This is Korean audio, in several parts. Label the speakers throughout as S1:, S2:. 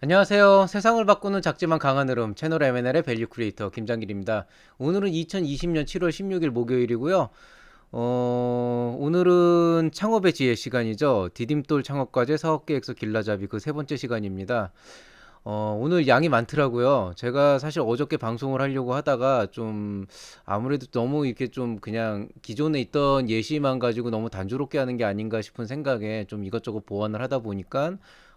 S1: 안녕하세요. 세상을 바꾸는 작지만 강한 흐름 채널 M&L의 밸류 크리에이터 김장길입니다. 오늘은 2020년 7월 16일 목요일이고요. 오늘은 창업의 지혜 시간이죠. 디딤돌 창업과제 사업계획서 길라잡이 그 세 번째 시간입니다. 오늘 양이 많더라고요. 제가 사실 어저께 방송을 하려고 하다가 좀 아무래도 너무 이렇게 좀 그냥 기존에 있던 예시만 가지고 너무 단조롭게 하는 게 아닌가 싶은 생각에 좀 이것저것 보완을 하다 보니까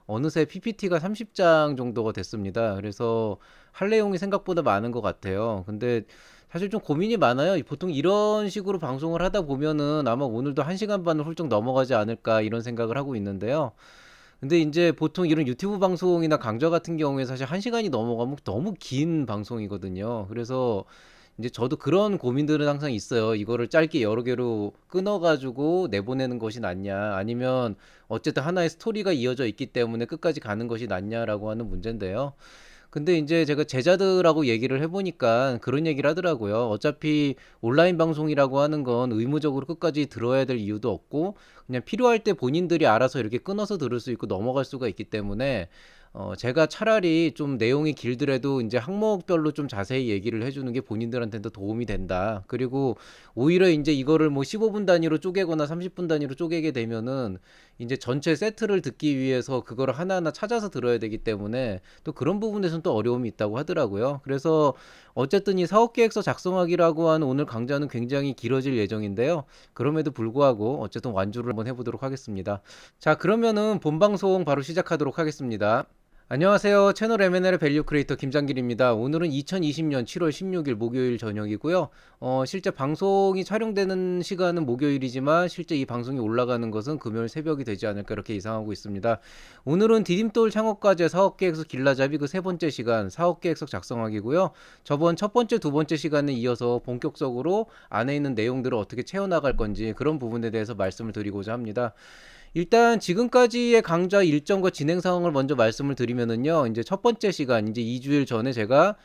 S1: 어느새 PPT가 30장 정도가 됐습니다. 그래서 할 내용이 생각보다 많은 것 같아요. 근데 사실 좀 고민이 많아요. 보통 이런 식으로 방송을 하다 보면은 아마 오늘도 1시간 반을 훌쩍 넘어가지 않을까 이런 생각을 하고 있는데요. 근데 이제 보통 이런 유튜브 방송이나 강좌 같은 경우에 사실 1시간이 넘어가면 너무 긴 방송이거든요. 그래서 이제 저도 그런 고민들은 항상 있어요. 이거를 짧게 여러 개로 끊어가지고 내보내는 것이 낫냐, 아니면 어쨌든 하나의 스토리가 이어져 있기 때문에 끝까지 가는 것이 낫냐라고 하는 문제인데요. 근데 이제 제가 제자들하고 얘기를 해보니까 그런 얘기를 하더라고요. 어차피 온라인 방송이라고 하는 건 의무적으로 끝까지 들어야 될 이유도 없고, 그냥 필요할 때 본인들이 알아서 이렇게 끊어서 들을 수 있고 넘어갈 수가 있기 때문에 제가 차라리 좀 내용이 길더라도 이제 항목별로 좀 자세히 얘기를 해주는 게 본인들한테도 도움이 된다. 그리고 오히려 이제 이거를 뭐 15분 단위로 쪼개거나 30분 단위로 쪼개게 되면은 이제 전체 세트를 듣기 위해서 그거를 하나하나 찾아서 들어야 되기 때문에 또 그런 부분에서는 또 어려움이 있다고 하더라고요. 그래서 어쨌든 이 사업계획서 작성하기라고 하는 오늘 강좌는 굉장히 길어질 예정인데요. 그럼에도 불구하고 어쨌든 완주를 한번 해보도록 하겠습니다. 자, 그러면은 본방송 바로 시작하도록 하겠습니다. 안녕하세요. 채널 M&L의 밸류 크리에이터 김장길입니다. 오늘은 2020년 7월 16일 목요일 저녁이고요. 실제 방송이 촬영되는 시간은 목요일이지만 실제 이 방송이 올라가는 것은 금요일 새벽이 되지 않을까 이렇게 예상하고 있습니다. 오늘은 디딤돌 창업과제 사업계획서 길라잡이 그 세 번째 시간 사업계획서 작성하기고요. 저번 첫 번째, 두 번째 시간에 이어서 본격적으로 안에 있는 내용들을 어떻게 채워나갈 건지 그런 부분에 대해서 말씀을 드리고자 합니다. 일단 지금까지의 강좌 일정과 진행 상황을 먼저 말씀을 드리면은요. 이제 첫 번째 시간, 이제 2주일 전에 제가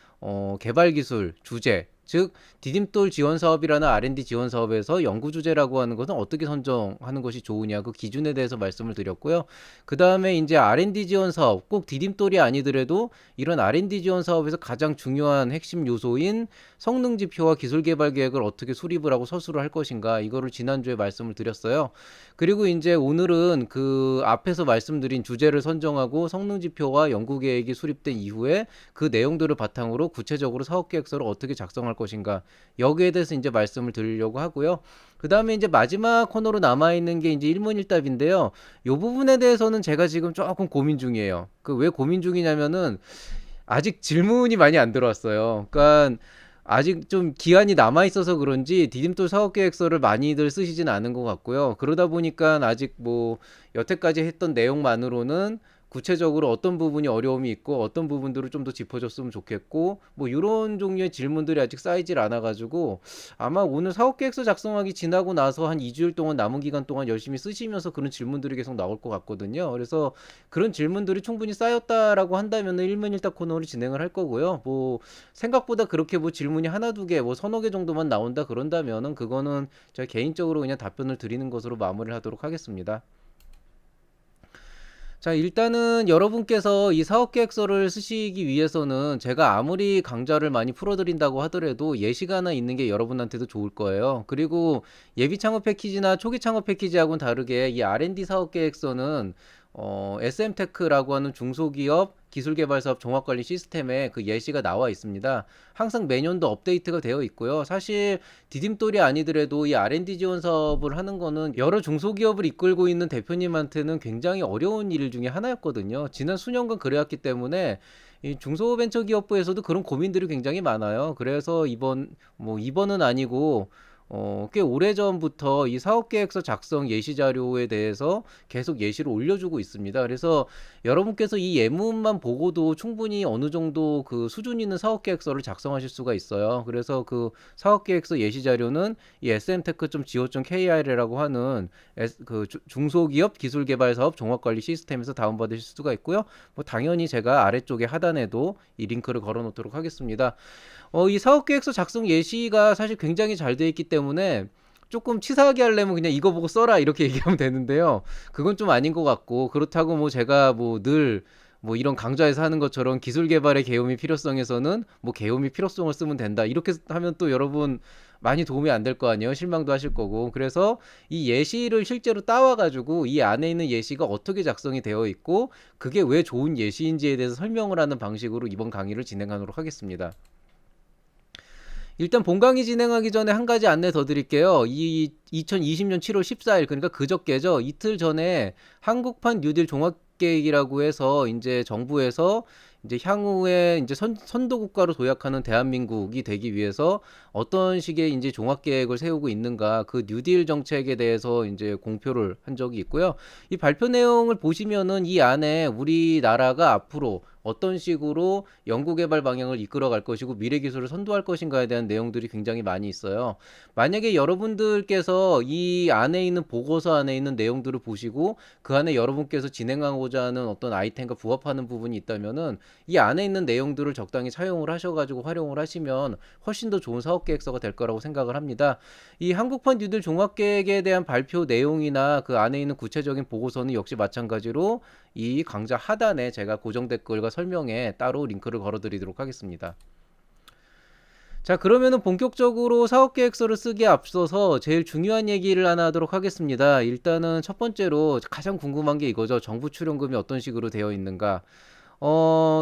S1: 개발 기술 주제, 즉 디딤돌 지원 사업이라는 R&D 지원 사업에서 연구 주제라고 하는 것은 어떻게 선정하는 것이 좋으냐 그 기준에 대해서 말씀을 드렸고요. 그 다음에 이제 R&D 지원 사업, 꼭 디딤돌이 아니더라도 이런 R&D 지원 사업에서 가장 중요한 핵심 요소인 성능 지표와 기술 개발 계획을 어떻게 수립을 하고 서술을 할 것인가 이거를 지난주에 말씀을 드렸어요. 그리고 이제 오늘은 그 앞에서 말씀드린 주제를 선정하고 성능 지표와 연구 계획이 수립된 이후에 그 내용들을 바탕으로 구체적으로 사업 계획서를 어떻게 작성할 것인가 여기에 대해서 이제 말씀을 드리려고 하고요. 그 다음에 이제 마지막 코너로 남아있는 게 이제 일문일답인데요. 이 부분에 대해서는 제가 지금 조금 고민 중이에요. 그 왜 고민 중이냐면은 아직 질문이 많이 안 들어왔어요. 그러니까 아직 좀 기한이 남아 있어서 그런지 디딤돌 사업 계획서를 많이들 쓰시진 않은 것 같고요. 그러다 보니까 아직 뭐 여태까지 했던 내용만으로는 구체적으로 어떤 부분이 어려움이 있고 어떤 부분들을 좀 더 짚어줬으면 좋겠고 뭐 이런 종류의 질문들이 아직 쌓이질 않아가지고 아마 오늘 사업계획서 작성하기 지나고 나서 한 2주일 동안 남은 기간 동안 열심히 쓰시면서 그런 질문들이 계속 나올 것 같거든요. 그래서 그런 질문들이 충분히 쌓였다라고 한다면 일문일답 코너를 진행을 할 거고요. 뭐 생각보다 그렇게 뭐 질문이 하나 두 개, 뭐 서너 개 정도만 나온다 그런다면은 그거는 제가 개인적으로 그냥 답변을 드리는 것으로 마무리를 하도록 하겠습니다. 자, 일단은 여러분께서 이 사업계획서를 쓰시기 위해서는 제가 아무리 강좌를 많이 풀어드린다고 하더라도 예시가 하나 있는 게 여러분한테도 좋을 거예요. 그리고 예비 창업 패키지나 초기 창업 패키지하고는 다르게 이 R&D 사업계획서는 SM테크라고 하는 중소기업 기술개발사업 종합관리 시스템에 그 예시가 나와 있습니다. 항상 매년도 업데이트가 되어 있고요. 사실 디딤돌이 아니더라도 이 R&D 지원 사업을 하는 거는 여러 중소기업을 이끌고 있는 대표님한테는 굉장히 어려운 일 중에 하나였거든요. 지난 수년간 그래왔기 때문에 이 중소벤처기업부에서도 그런 고민들이 굉장히 많아요. 그래서 이번은 아니고 꽤 오래전부터 이 사업계획서 작성 예시 자료에 대해서 계속 예시를 올려주고 있습니다. 그래서 여러분께서 이 예문만 보고도 충분히 어느 정도 그 수준 있는 사업계획서를 작성하실 수가 있어요. 그래서 그 사업계획서 예시 자료는 이 smtech.go.kr이라고 하는 그 중소기업 기술개발사업 종합관리 시스템에서 다운받으실 수가 있고요. 뭐 당연히 제가 아래쪽에 하단에도 이 링크를 걸어 놓도록 하겠습니다. 이 사업계획서 작성 예시가 사실 굉장히 잘 돼 있기 때문에 조금 치사하게 하려면 그냥 이거 보고 써라 이렇게 얘기하면 되는데요. 그건 좀 아닌 것 같고 그렇다고 뭐 제가 뭐 늘 뭐 이런 강좌에서 하는 것처럼 기술 개발의 계엄의 필요성에서는 뭐 계엄의 필요성을 쓰면 된다. 이렇게 하면 또 여러분 많이 도움이 안 될 거 아니에요. 실망도 하실 거고. 그래서 이 예시를 실제로 따와가지고 이 안에 있는 예시가 어떻게 작성이 되어 있고 그게 왜 좋은 예시인지에 대해서 설명을 하는 방식으로 이번 강의를 진행하도록 하겠습니다. 일단 본 강의 진행하기 전에 한 가지 안내 더 드릴게요. 이 2020년 7월 14일, 그러니까 그저께죠. 이틀 전에 한국판 뉴딜 종합계획이라고 해서 이제 정부에서 이제 향후에 이제 선도 국가로 도약하는 대한민국이 되기 위해서 어떤 식의 이제 종합계획을 세우고 있는가, 그 뉴딜 정책에 대해서 이제 공표를 한 적이 있고요. 이 발표 내용을 보시면은 이 안에 우리나라가 앞으로 어떤 식으로 연구개발 방향을 이끌어 갈 것이고 미래 기술을 선도할 것인가에 대한 내용들이 굉장히 많이 있어요. 만약에 여러분들께서 이 안에 있는 보고서 안에 있는 내용들을 보시고 그 안에 여러분께서 진행하고자 하는 어떤 아이템과 부합하는 부분이 있다면은 이 안에 있는 내용들을 적당히 차용을 하셔가지고 활용을 하시면 훨씬 더 좋은 사업계획서가 될 거라고 생각을 합니다. 이 한국판 뉴딜 종합계획에 대한 발표 내용이나 그 안에 있는 구체적인 보고서는 역시 마찬가지로 이 강좌 하단에 제가 고정 댓글과 설명에 따로 링크를 걸어드리도록 하겠습니다. 자, 그러면은 본격적으로 사업계획서를 쓰기에 앞서서 제일 중요한 얘기를 하나 하도록 하겠습니다. 일단은 첫 번째로 가장 궁금한 게 이거죠. 정부 출연금이 어떤 식으로 되어 있는가.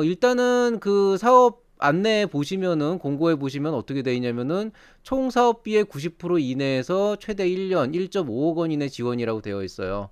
S1: 일단은 그 사업 안내에 보시면은 공고에 보시면 어떻게 되어 있냐면은 총 사업비의 90% 이내에서 최대 1년 1.5억 원 이내 지원이라고 되어 있어요.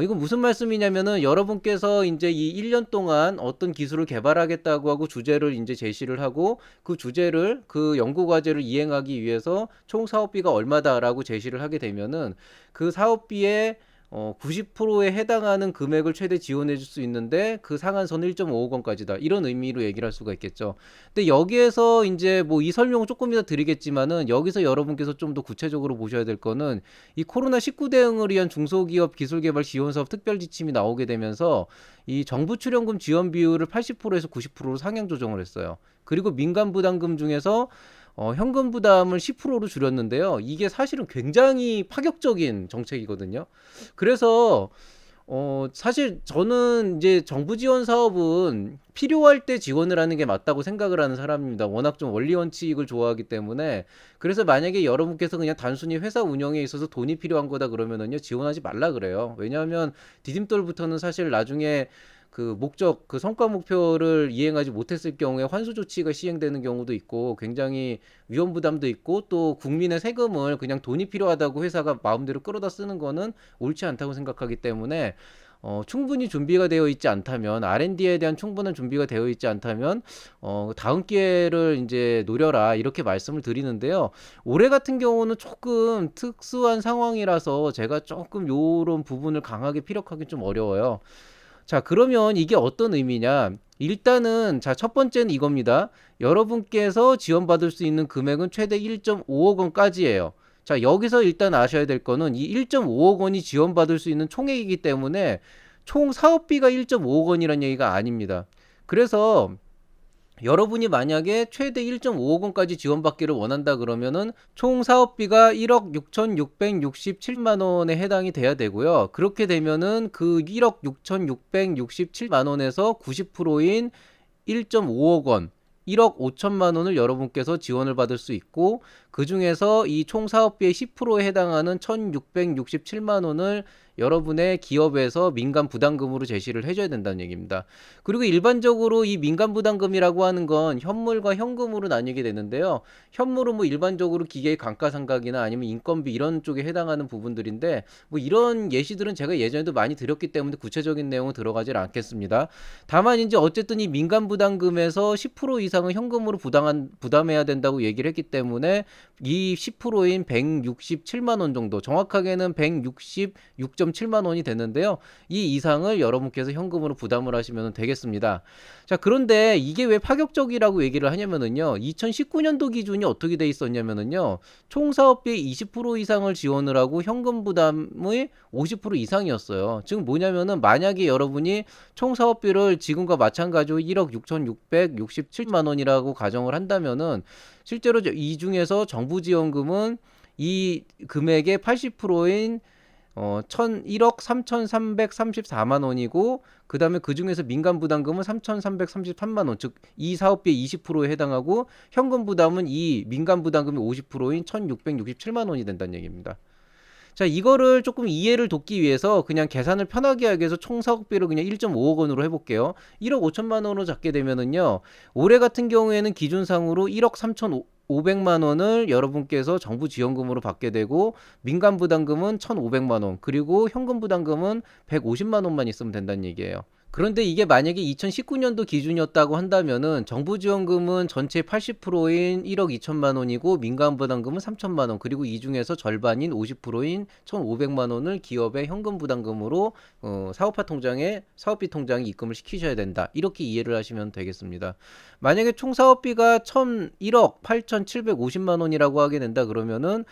S1: 이건 무슨 말씀이냐면은 여러분께서 이제 이 1년 동안 어떤 기술을 개발하겠다고 하고 주제를 이제 제시를 하고 그 주제를 그 연구 과제를 이행하기 위해서 총 사업비가 얼마다라고 제시를 하게 되면은 그 사업비의 90%에 해당하는 금액을 최대 지원해 줄 수 있는데 그 상한선은 1.5억 원까지다. 이런 의미로 얘기를 할 수가 있겠죠. 근데 여기에서 이제 뭐 이 설명을 조금 이따 드리겠지만은 여기서 여러분께서 좀 더 구체적으로 보셔야 될 거는 이 코로나19 대응을 위한 중소기업 기술개발 지원사업 특별지침이 나오게 되면서 이 정부 출연금 지원 비율을 80%에서 90%로 상향 조정을 했어요. 그리고 민간 부담금 중에서 현금 부담을 10%로 줄였는데요. 이게 사실은 굉장히 파격적인 정책이거든요. 그래서 사실 저는 이제 정부 지원 사업은 필요할 때 지원을 하는 게 맞다고 생각을 하는 사람입니다. 워낙 좀 원리 원칙을 좋아하기 때문에. 그래서 만약에 여러분께서 그냥 단순히 회사 운영에 있어서 돈이 필요한 거다 그러면은요, 지원하지 말라 그래요. 왜냐하면 디딤돌부터는 사실 나중에 그 목적, 그 성과 목표를 이행하지 못했을 경우에 환수 조치가 시행되는 경우도 있고 굉장히 위험 부담도 있고 또 국민의 세금을 그냥 돈이 필요하다고 회사가 마음대로 끌어다 쓰는 거는 옳지 않다고 생각하기 때문에 충분히 준비가 되어 있지 않다면 R&D에 대한 충분한 준비가 되어 있지 않다면 다음 기회를 이제 노려라 이렇게 말씀을 드리는데요. 올해 같은 경우는 조금 특수한 상황이라서 제가 조금 요런 부분을 강하게 피력하기 좀 어려워요. 자, 그러면 이게 어떤 의미냐? 일단은 자, 첫 번째는 이겁니다. 여러분께서 지원받을 수 있는 금액은 최대 1.5억 원까지예요. 자, 여기서 일단 아셔야 될 거는 이 1.5억 원이 지원받을 수 있는 총액이기 때문에 총 사업비가 1.5억 원이라는 얘기가 아닙니다. 그래서 여러분이 만약에 최대 1.5억 원까지 지원받기를 원한다 그러면은 총 사업비가 1억 6,667만 원에 해당이 돼야 되고요. 그렇게 되면은 그 1억 6,667만 원에서 90%인 1.5억 원, 1억 5천만 원을 여러분께서 지원을 받을 수 있고 그 중에서 이 총 사업비의 10%에 해당하는 1,667만 원을 여러분의 기업에서 민간 부담금으로 제시를 해줘야 된다는 얘기입니다. 그리고 일반적으로 이 민간 부담금이라고 하는 건 현물과 현금으로 나뉘게 되는데요. 현물은 뭐 일반적으로 기계의 감가상각이나 아니면 인건비 이런 쪽에 해당하는 부분들인데 뭐 이런 예시들은 제가 예전에도 많이 드렸기 때문에 구체적인 내용은 들어가질 않겠습니다. 다만 이제 어쨌든 이 민간 부담금에서 10% 이상은 현금으로 부담해야 된다고 얘기를 했기 때문에 이 10%인 167만 원 정도, 정확하게는 166.7만 원이 되는데요. 이 이상을 여러분께서 현금으로 부담을 하시면 되겠습니다. 자, 그런데 이게 왜 파격적이라고 얘기를 하냐면은요. 2019년도 기준이 어떻게 돼 있었냐면은요. 총 사업비의 20% 이상을 지원을 하고 현금 부담의 50% 이상이었어요. 즉 뭐냐면은 만약에 여러분이 총 사업비를 지금과 마찬가지로 1억 6,667만 원이라고 가정을 한다면은 실제로 이 중에서 정부 지원금은 이 금액의 80%인 1억 3,334만 원이고 그다음에 그중에서 민간 부담금은 3,333만 원, 즉 이 사업비의 20%에 해당하고 현금 부담은 이 민간 부담금의 50%인 1,667만 원이 된다는 얘기입니다. 자, 이거를 조금 이해를 돕기 위해서 그냥 계산을 편하게 하기 위해서 총 사업비를 그냥 1.5억 원으로 해볼게요. 1억 5천만 원으로 잡게 되면은요, 올해 같은 경우에는 기준상으로 1억 3,500만 원을 여러분께서 정부 지원금으로 받게 되고, 민간 부담금은 1,500만 원, 그리고 현금 부담금은 150만 원만 있으면 된다는 얘기예요. 그런데 이게 만약에 2019년도 기준이었다고 한다면은 정부 지원금은 전체 80%인 1억 2천만 원이고 민간 부담금은 3천만 원, 그리고 이 중에서 절반인 50%인 1,500만 원을 기업의 현금 부담금으로 사업화 통장에 사업비 통장에 입금을 시키셔야 된다. 이렇게 이해를 하시면 되겠습니다. 만약에 총 사업비가 1억 8,750만 원이라고 하게 된다 그러면은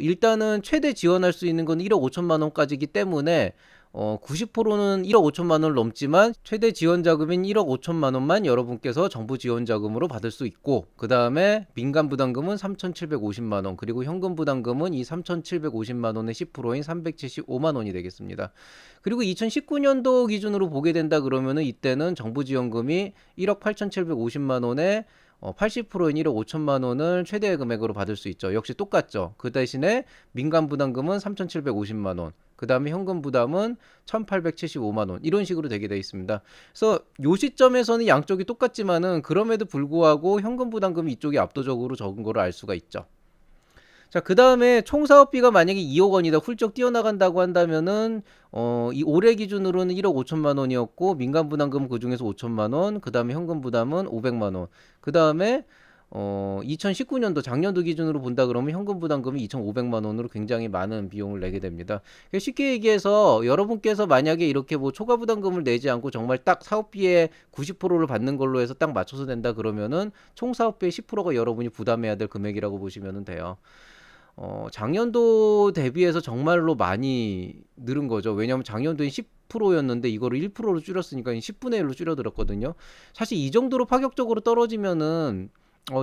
S1: 일단은 최대 지원할 수 있는 건 1억 5천만 원까지이기 때문에 90%는 1억 5천만 원을 넘지만 최대 지원 자금인 1억 5천만 원만 여러분께서 정부 지원 자금으로 받을 수 있고, 그 다음에 민간 부담금은 3,750만 원, 그리고 현금 부담금은 이 3,750만 원의 10%인 375만 원이 되겠습니다. 그리고 2019년도 기준으로 보게 된다 그러면은 이때는 정부 지원금이 1억 8,750만 원에 80%인 1억 5천만 원을 최대 금액으로 받을 수 있죠. 역시 똑같죠. 그 대신에 민간 부담금은 3,750만 원, 그 다음에 현금 부담은 1,875만 원, 이런 식으로 되게 되어 있습니다. 그래서 요 시점에서는 양쪽이 똑같지만은 그럼에도 불구하고 현금 부담금이 이쪽이 압도적으로 적은 거를 알 수가 있죠. 자, 그 다음에 총 사업비가 만약에 2억 원이다 훌쩍 뛰어나간다고 한다면은 이 올해 기준으로는 1억 5천만 원이었고 민간 부담금은 그 중에서 5천만 원, 그 다음에 현금 부담은 500만 원, 그 다음에 2019년도 작년도 기준으로 본다 그러면 현금 부담금이 2,500만 원으로 굉장히 많은 비용을 내게 됩니다. 쉽게 얘기해서 여러분께서 만약에 이렇게 뭐 초과 부담금을 내지 않고 정말 딱 사업비의 90%를 받는 걸로 해서 딱 맞춰서 된다 그러면은 총 사업비의 10%가 여러분이 부담해야 될 금액이라고 보시면 돼요. 작년도 대비해서 정말로 많이 늘은 거죠. 왜냐하면 작년도에 10%였는데 이거를 1%로 줄였으니까 10분의 1로 줄어들었거든요. 사실 이 정도로 파격적으로 떨어지면은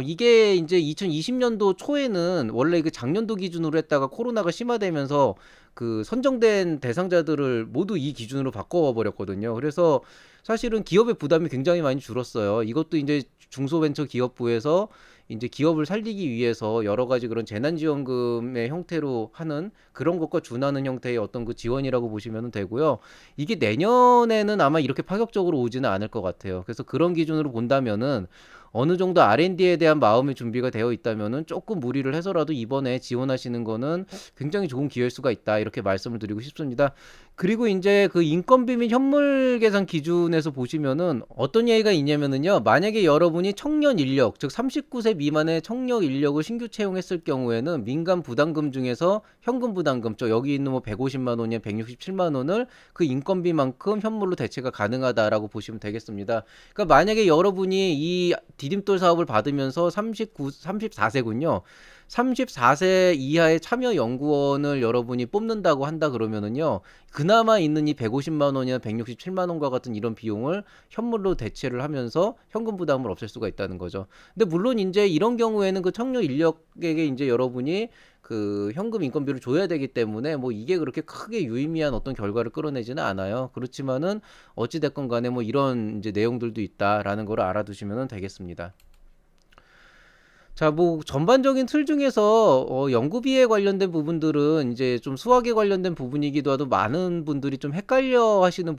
S1: 이게 이제 2020년도 초에는 원래 그 작년도 기준으로 했다가 코로나가 심화되면서 그 선정된 대상자들을 모두 이 기준으로 바꿔 버렸거든요. 그래서 사실은 기업의 부담이 굉장히 많이 줄었어요. 이것도 이제 중소벤처기업부에서 이제 기업을 살리기 위해서 여러 가지 그런 재난지원금의 형태로 하는 그런 것과 준하는 형태의 어떤 그 지원이라고 보시면 되고요. 이게 내년에는 아마 이렇게 파격적으로 오지는 않을 것 같아요. 그래서 그런 기준으로 본다면은 어느 정도 R&D에 대한 마음의 준비가 되어 있다면은 조금 무리를 해서라도 이번에 지원하시는 거는 굉장히 좋은 기회일 수가 있다. 이렇게 말씀을 드리고 싶습니다. 그리고 이제 그 인건비 및 현물 계산 기준에서 보시면은 어떤 얘기가 있냐면은요. 만약에 여러분이 청년 인력, 즉 39세 미만의 청년 인력을 신규 채용했을 경우에는 민간 부담금 중에서 현금 부담금, 여기 있는 뭐 150만 원이나 167만 원을 그 인건비만큼 현물로 대체가 가능하다라고 보시면 되겠습니다. 그러니까 만약에 여러분이 이 디딤돌 사업을 받으면서 34세군요. 34세 이하의 참여 연구원을 여러분이 뽑는다고 한다 그러면은요. 그나마 있는 이 150만 원이나 167만 원과 같은 이런 비용을 현물로 대체를 하면서 현금 부담을 없앨 수가 있다는 거죠. 근데 물론 이제 이런 경우에는 그 청년 인력에게 이제 여러분이 그 현금 인건비를 줘야 되기 때문에 뭐 이게 그렇게 크게 유의미한 어떤 결과를 끌어내지는 않아요. 그렇지만은 어찌 됐건 간에 뭐 이런 이제 내용들도 있다라는 걸 알아두시면 되겠습니다. 자, 뭐 전반적인 틀 중에서 연구비에 관련된 부분들은 이제 좀 수학에 관련된 부분이기도 하도 많은 분들이 좀 헷갈려 하시는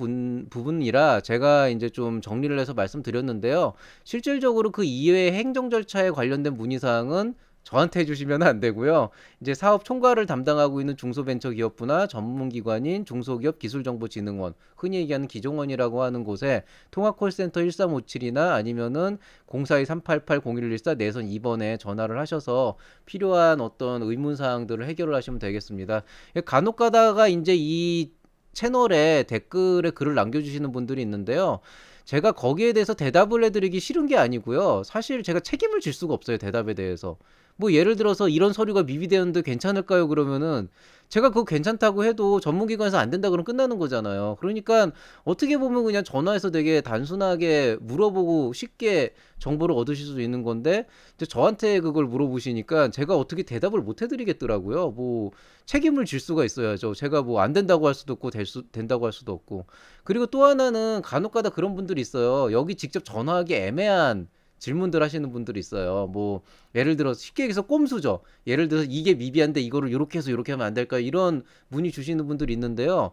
S1: 부분이라 제가 이제 좀 정리를 해서 말씀드렸는데요. 실질적으로 그 이외의 행정 절차에 관련된 문의사항은 저한테 해주시면 안 되고요. 이제 사업 총괄을 담당하고 있는 중소벤처기업부나 전문기관인 중소기업기술정보진흥원, 흔히 얘기하는 기종원이라고 하는 곳에 통합콜센터 1357이나 아니면은 0423880114 내선 2번에 전화를 하셔서 필요한 어떤 의문사항들을 해결을 하시면 되겠습니다. 간혹 가다가 이제 이 채널에 댓글에 글을 남겨주시는 분들이 있는데요. 제가 거기에 대해서 대답을 해드리기 싫은 게 아니고요. 사실 제가 책임을 질 수가 없어요, 대답에 대해서. 뭐 예를 들어서 이런 서류가 미비되었는데 괜찮을까요? 그러면은 제가 그거 괜찮다고 해도 전문기관에서 안 된다 그러면 끝나는 거잖아요. 그러니까 어떻게 보면 그냥 전화해서 되게 단순하게 물어보고 쉽게 정보를 얻으실 수 있는 건데 이제 저한테 그걸 물어보시니까 제가 어떻게 대답을 못 해드리겠더라고요. 뭐 책임을 질 수가 있어야죠. 제가 뭐 안 된다고 할 수도 없고 된다고 할 수도 없고. 그리고 또 하나는 간혹가다 그런 분들이 있어요. 여기 직접 전화하기 애매한 질문들 하시는 분들이 있어요. 뭐 예를 들어서 쉽게 얘기해서 꼼수죠. 예를 들어서 이게 미비한데 이거를 이렇게 해서 이렇게 하면 안 될까요? 이런 문의 주시는 분들이 있는데요.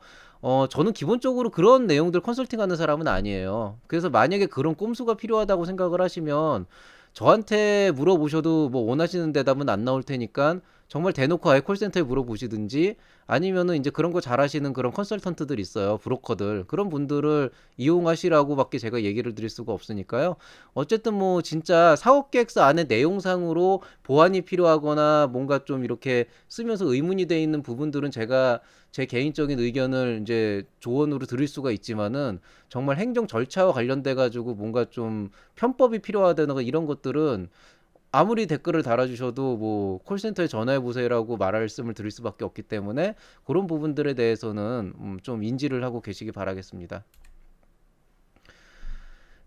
S1: 저는 기본적으로 그런 내용들 컨설팅하는 사람은 아니에요. 그래서 만약에 그런 꼼수가 필요하다고 생각을 하시면 저한테 물어보셔도 뭐 원하시는 대답은 안 나올 테니까 정말 대놓고 아예 콜센터에 물어보시든지 아니면은 이제 그런 거 잘하시는 그런 컨설턴트들 있어요. 브로커들. 그런 분들을 이용하시라고밖에 제가 얘기를 드릴 수가 없으니까요. 어쨌든 뭐 진짜 사업 계획서 안에 내용상으로 보완이 필요하거나 뭔가 좀 이렇게 쓰면서 의문이 돼 있는 부분들은 제가 제 개인적인 의견을 이제 조언으로 드릴 수가 있지만은 정말 행정 절차와 관련돼 가지고 뭔가 좀 편법이 필요하다든가 이런 것들은 아무리 댓글을 달아주셔도 뭐 콜센터에 전화해 보세요라고 말씀을 드릴 수밖에 없기 때문에 그런 부분들에 대해서는 좀 인지를 하고 계시기 바라겠습니다.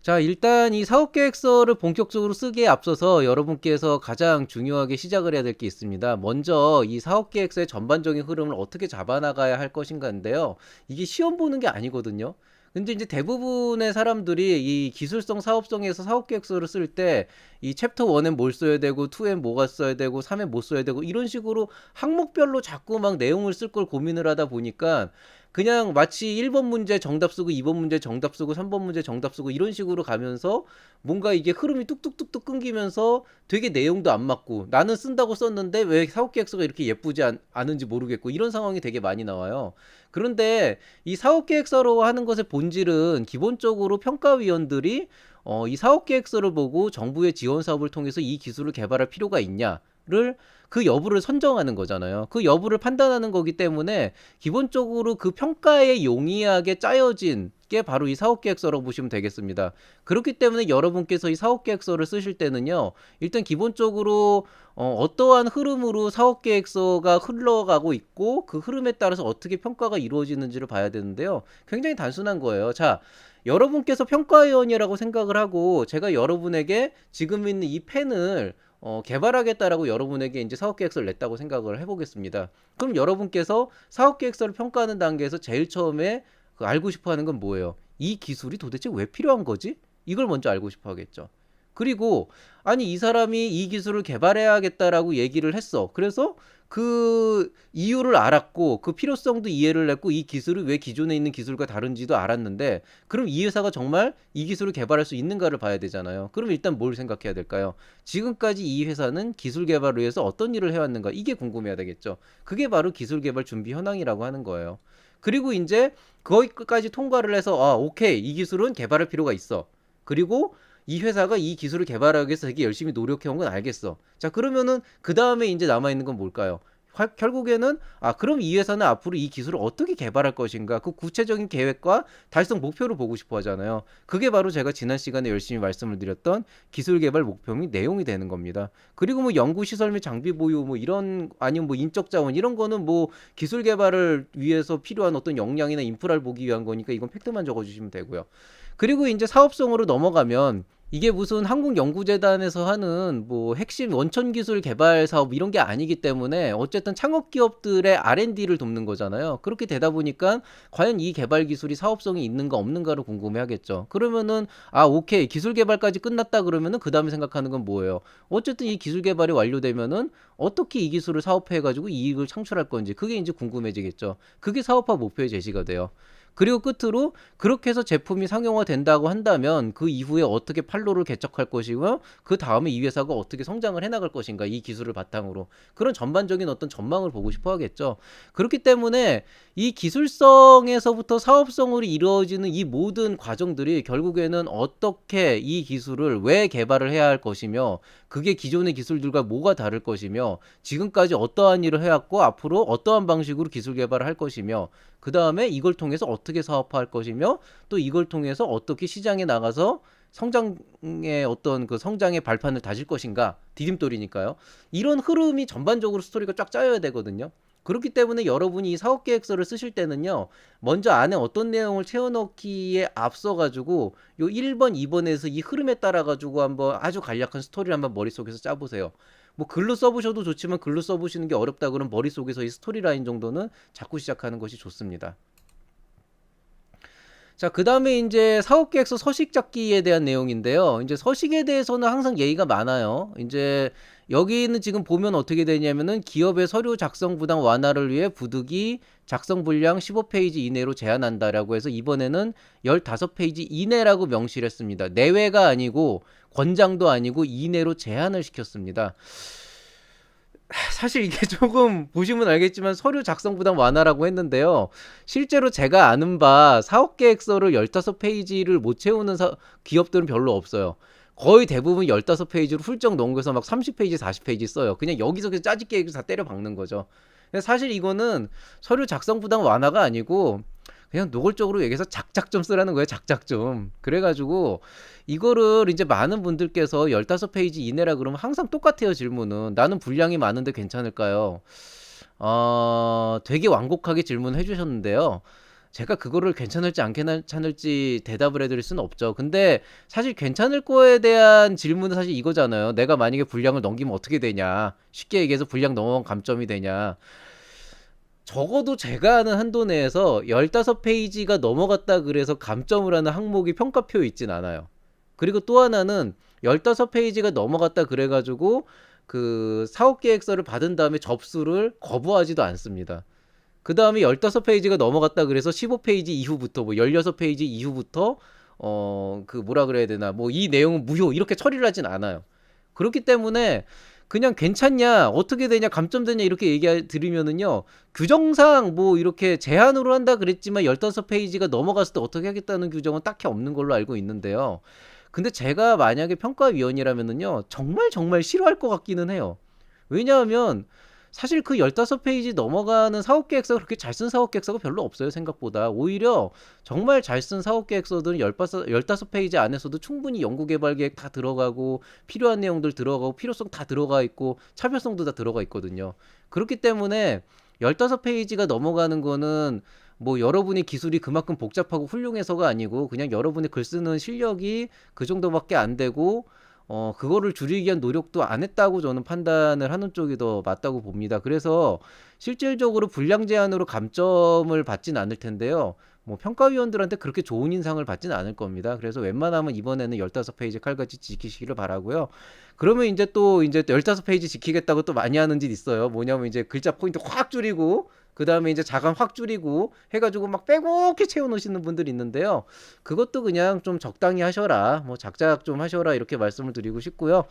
S1: 자, 일단 이 사업계획서를 본격적으로 쓰기에 앞서서 여러분께서 가장 중요하게 시작을 해야 될 게 있습니다. 먼저 이 사업계획서의 전반적인 흐름을 어떻게 잡아나가야 할 것인가인데요. 이게 시험 보는 게 아니거든요. 근데 이제 대부분의 사람들이 이 기술성 사업성에서 사업계획서를 쓸 때 이 챕터 1엔 뭘 써야 되고 2엔 뭐가 써야 되고 3엔 뭐 써야 되고 이런 식으로 항목별로 자꾸 막 내용을 쓸 걸 고민을 하다 보니까 그냥 마치 1번 문제 정답 쓰고 2번 문제 정답 쓰고 3번 문제 정답 쓰고 이런 식으로 가면서 뭔가 이게 흐름이 뚝뚝뚝뚝 끊기면서 되게 내용도 안 맞고 나는 쓴다고 썼는데 왜 사업계획서가 이렇게 예쁘지 않은지 모르겠고 이런 상황이 되게 많이 나와요. 그런데 이 사업계획서로 하는 것의 본질은 기본적으로 평가위원들이 이 사업계획서를 보고 정부의 지원 사업을 통해서 이 기술을 개발할 필요가 있냐를 그 여부를 선정하는 거잖아요. 그 여부를 판단하는 거기 때문에 기본적으로 그 평가에 용이하게 짜여진 게 바로 이 사업계획서라고 보시면 되겠습니다. 그렇기 때문에 여러분께서 이 사업계획서를 쓰실 때는요, 일단 기본적으로 어떠한 흐름으로 사업계획서가 흘러가고 있고 그 흐름에 따라서 어떻게 평가가 이루어지는지를 봐야 되는데요. 굉장히 단순한 거예요. 자, 여러분께서 평가위원이라고 생각을 하고 제가 여러분에게 지금 있는 이 펜을 개발하겠다라고 여러분에게 이제 사업계획서를 냈다고 생각을 해보겠습니다. 그럼 여러분께서 사업계획서를 평가하는 단계에서 제일 처음에 알고 싶어 하는 건 뭐예요? 이 기술이 도대체 왜 필요한 거지? 이걸 먼저 알고 싶어 하겠죠. 그리고 아니 이 사람이 이 기술을 개발해야겠다라고 얘기를 했어. 그래서 그 이유를 알았고 그 필요성도 이해를 했고 이 기술이 왜 기존에 있는 기술과 다른지도 알았는데 그럼 이 회사가 정말 이 기술을 개발할 수 있는가를 봐야 되잖아요. 그럼 일단 뭘 생각해야 될까요? 지금까지 이 회사는 기술 개발을 위해서 어떤 일을 해왔는가 이게 궁금해야 되겠죠. 그게 바로 기술 개발 준비 현황이라고 하는 거예요. 그리고 이제 거기까지 통과를 해서 오케이 이 기술은 개발할 필요가 있어. 그리고 이 회사가 이 기술을 개발하기 위해서 되게 열심히 노력해온 건 알겠어. 자, 그러면은 그 다음에 이제 남아있는 건 뭘까요? 결국에는 그럼 이 회사는 앞으로 이 기술을 어떻게 개발할 것인가 그 구체적인 계획과 달성 목표를 보고 싶어 하잖아요. 그게 바로 제가 지난 시간에 열심히 말씀을 드렸던 기술 개발 목표 및 내용이 되는 겁니다. 그리고 뭐 연구 시설 및 장비 보유 뭐 이런 아니면 뭐 인적 자원 이런 거는 뭐 기술 개발을 위해서 필요한 어떤 역량이나 인프라를 보기 위한 거니까 이건 팩트만 적어 주시면 되고요. 그리고 이제 사업성으로 넘어가면 이게 무슨 한국연구재단에서 하는 뭐 핵심 원천기술 개발 사업 이런 게 아니기 때문에 어쨌든 창업기업들의 R&D를 돕는 거잖아요. 그렇게 되다 보니까 과연 이 개발 기술이 사업성이 있는가 없는가를 궁금해 하겠죠. 그러면은 오케이 기술 개발까지 끝났다 그러면은 그 다음에 생각하는 건 뭐예요? 어쨌든 이 기술 개발이 완료되면은 어떻게 이 기술을 사업화해 가지고 이익을 창출할 건지 그게 이제 궁금해지겠죠. 그게 사업화 목표의 제시가 돼요. 그리고 끝으로 그렇게 해서 제품이 상용화 된다고 한다면 그 이후에 어떻게 판로를 개척할 것이고 그 다음에 이 회사가 어떻게 성장을 해나갈 것인가 이 기술을 바탕으로 그런 전반적인 어떤 전망을 보고 싶어 하겠죠. 그렇기 때문에 이 기술성에서부터 사업성으로 이루어지는 이 모든 과정들이 결국에는 어떻게 이 기술을 왜 개발을 해야 할 것이며 그게 기존의 기술들과 뭐가 다를 것이며 지금까지 어떠한 일을 해왔고 앞으로 어떠한 방식으로 기술 개발을 할 것이며 그 다음에 이걸 통해서 어떻게 사업화할 것이며 또 이걸 통해서 어떻게 시장에 나가서 성장의 어떤 그 성장의 발판을 다질 것인가 디딤돌이니까요. 이런 흐름이 전반적으로 스토리가 쫙 짜여야 되거든요. 그렇기 때문에 여러분이 이 사업 계획서를 쓰실 때는요, 먼저 안에 어떤 내용을 채워넣기에 앞서 가지고 요 1번, 2번에서 이 흐름에 따라 가지고 한번 아주 간략한 스토리를 한번 머릿속에서 짜보세요. 뭐 글로 써보셔도 좋지만 글로 써보시는 게 어렵다 그러면 머릿속에서 이 스토리 라인 정도는 잡고 시작하는 것이 좋습니다. 자, 그 다음에 이제 사업계획서 서식 잡기에 대한 내용인데요. 이제 서식에 대해서는 항상 예의가 많아요. 이제 여기는 지금 보면 어떻게 되냐면은 기업의 서류 작성 부당 완화를 위해 부득이 작성 분량 15페이지 이내로 제한한다라고 해서 이번에는 15페이지 이내라고 명시를 했습니다. 내외가 아니고 권장도 아니고 이내로 제한을 시켰습니다. 사실 이게 조금 보시면 알겠지만 서류 작성 부담 완화라고 했는데요. 실제로 제가 아는 바 사업계획서를 15페이지를 못 채우는 기업들은 별로 없어요. 거의 대부분 15페이지로 훌쩍 넘겨서 막 30페이지, 40페이지 써요. 그냥 여기서 그냥 짜집 계획을 다 때려 박는 거죠. 근데 사실 이거는 서류 작성 부담 완화가 아니고 그냥 노골적으로 얘기해서 작작 좀 쓰라는 거예요. 작작 좀. 그래가지고 이거를 이제 많은 분들께서 15페이지 이내라 그러면 항상 똑같아요. 질문은. 나는 분량이 많은데 괜찮을까요? 되게 완곡하게 질문해 주셨는데요. 제가 그거를 괜찮을지 안 괜찮을지 대답을 해드릴 수는 없죠. 근데 사실 괜찮을 거에 대한 질문은 사실 이거잖아요. 내가 만약에 분량을 넘기면 어떻게 되냐. 쉽게 얘기해서 분량 넘어간 감점이 되냐. 적어도 제가 아는 한도 내에서 15페이지가 넘어갔다 그래서 감점을 하는 항목이 평가표에 있진 않아요. 그리고 또 하나는 15페이지가 넘어갔다 그래가지고 그 사업계획서를 받은 다음에 접수를 거부하지도 않습니다. 그 다음에 15페이지가 넘어갔다 그래서 15페이지 이후부터 뭐 16페이지 이후부터 그 뭐라 그래야 되나 뭐 이 내용은 무효 이렇게 처리를 하진 않아요. 그렇기 때문에 그냥 괜찮냐 어떻게 되냐 감점되냐 이렇게 얘기 드리면은요 규정상 뭐 이렇게 제한으로 한다 그랬지만 15페이지가 넘어갔을 때 어떻게 하겠다는 규정은 딱히 없는 걸로 알고 있는데요. 근데 제가 만약에 평가위원이라면은요 정말 정말 싫어할 것 같기는 해요. 왜냐하면 사실 그 15페이지 넘어가는 사업계획서 그렇게 잘 쓴 사업계획서가 별로 없어요 생각보다. 오히려 정말 잘 쓴 사업계획서들은 15페이지 안에서도 충분히 연구개발계획 다 들어가고 필요한 내용들 들어가고 필요성 다 들어가 있고 차별성도 다 들어가 있거든요. 그렇기 때문에 15페이지가 넘어가는 거는 뭐 여러분의 기술이 그만큼 복잡하고 훌륭해서가 아니고 그냥 여러분의 글 쓰는 실력이 그 정도밖에 안 되고 그거를 줄이기 위한 노력도 안 했다고 저는 판단을 하는 쪽이 더 맞다고 봅니다. 그래서 실질적으로 분량 제한으로 감점을 받진 않을 텐데요. 뭐 평가위원들한테 그렇게 좋은 인상을 받지는 않을 겁니다. 그래서 웬만하면 이번에는 15페이지 칼같이 지키시기를 바라고요. 그러면 이제 또 이제 15페이지 지키겠다고 또 많이 하는 짓 있어요. 뭐냐면 이제 글자 포인트 확 줄이고 그 다음에 이제 자감 확 줄이고 해가지고 막 빼곡히 채워놓으시는 분들이 있는데요. 그것도 그냥 좀 적당히 하셔라. 뭐 작작 좀 하셔라. 이렇게 말씀을 드리고 싶고요.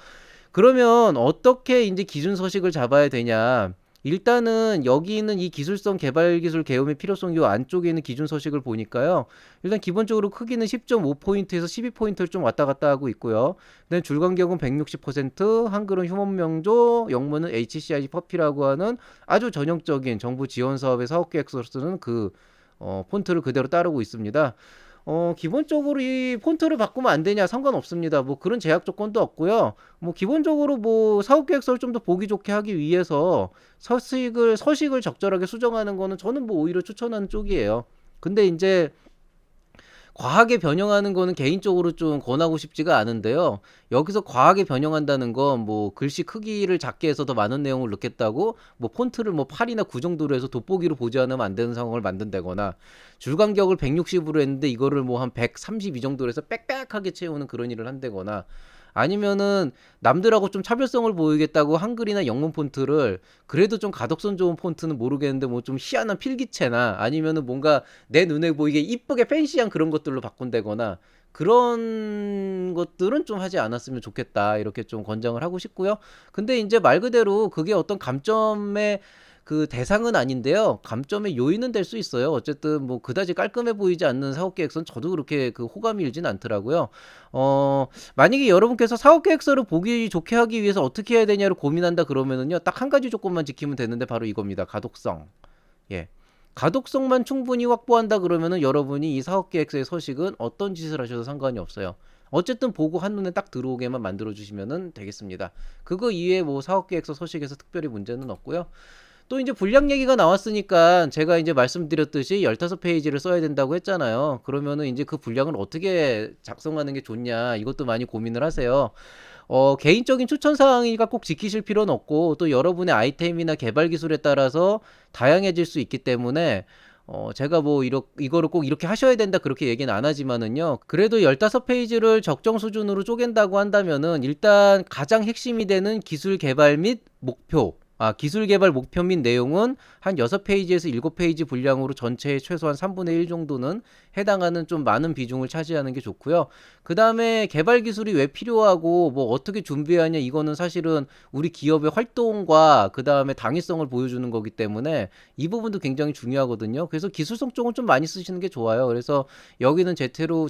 S1: 그러면 어떻게 이제 기준 서식을 잡아야 되냐. 일단은 여기 있는 이 기술성 개발 기술 계엄의 필요성 요 안쪽에 있는 기준 서식을 보니까요. 일단 기본적으로 크기는 10.5포인트에서 12포인트를 좀 왔다 갔다 하고 있고요. 그다음에 줄 간격은 160%, 한글은 휴먼 명조, 영문은 HCI 퍼피라고 하는 아주 전형적인 정부 지원 사업의 사업 계획서를 쓰는 그 폰트를 그대로 따르고 있습니다. 기본적으로 이 폰트를 바꾸면 안 되냐 상관없습니다. 뭐 그런 제약 조건도 없고요. 뭐 기본적으로 뭐 사업 계획서를 좀 더 보기 좋게 하기 위해서 서식을 적절하게 수정하는 거는 저는 뭐 오히려 추천하는 쪽이에요. 근데 이제 과하게 변형하는 거는 개인적으로 좀 권하고 싶지가 않은데요. 여기서 과하게 변형한다는 건 뭐 글씨 크기를 작게 해서 더 많은 내용을 넣겠다고 뭐 폰트를 뭐 8이나 9 정도로 해서 돋보기로 보지 않으면 안 되는 상황을 만든다거나 줄 간격을 160으로 했는데 이거를 뭐 한 132 정도로 해서 빽빽하게 채우는 그런 일을 한다거나 아니면은 남들하고 좀 차별성을 보이겠다고 한글이나 영문 폰트를 그래도 좀 가독성 좋은 폰트는 모르겠는데 뭐 좀 희한한 필기체나 아니면은 뭔가 내 눈에 보이게 이쁘게 팬시한 그런 것들로 바꾼다거나 그런 것들은 좀 하지 않았으면 좋겠다 이렇게 좀 권장을 하고 싶고요. 근데 이제 말 그대로 그게 어떤 감점의 그 대상은 아닌데요. 감점의 요인은 될 수 있어요. 어쨌든 뭐 그다지 깔끔해 보이지 않는 사업 계획서는 저도 그렇게 그 호감이 일진 않더라고요. 만약에 여러분께서 사업 계획서를 보기 좋게 하기 위해서 어떻게 해야 되냐를 고민한다 그러면은요. 딱 한 가지 조건만 지키면 되는데 바로 이겁니다. 가독성. 예. 가독성만 충분히 확보한다 그러면은 여러분이 이 사업 계획서의 서식은 어떤 짓을 하셔도 상관이 없어요. 어쨌든 보고 한눈에 딱 들어오게만 만들어 주시면 되겠습니다. 그거 이외에 뭐 사업 계획서 서식에서 특별히 문제는 없고요. 또 이제 분량 얘기가 나왔으니까 제가 이제 말씀드렸듯이 15페이지를 써야 된다고 했잖아요. 그러면은 이제 그 분량을 어떻게 작성하는 게 좋냐, 이것도 많이 고민을 하세요. 개인적인 추천 사항이니까 꼭 지키실 필요는 없고, 또 여러분의 아이템이나 개발 기술에 따라서 다양해질 수 있기 때문에 제가 뭐 이거를 꼭 이렇게 하셔야 된다 그렇게 얘기는 안 하지만은요. 그래도 15페이지를 적정 수준으로 쪼갠다고 한다면은 일단 가장 핵심이 되는 기술 개발 및 목표, 기술 개발 목표 및 내용은 한 6페이지에서 7페이지 분량으로 전체의 최소한 3분의 1 정도는 해당하는 좀 많은 비중을 차지하는 게 좋고요. 그 다음에 개발 기술이 왜 필요하고 뭐 어떻게 준비해야 하냐, 이거는 사실은 우리 기업의 활동과 그 다음에 당위성을 보여주는 거기 때문에 이 부분도 굉장히 중요하거든요. 그래서 기술성 쪽은 좀 많이 쓰시는 게 좋아요. 그래서 여기는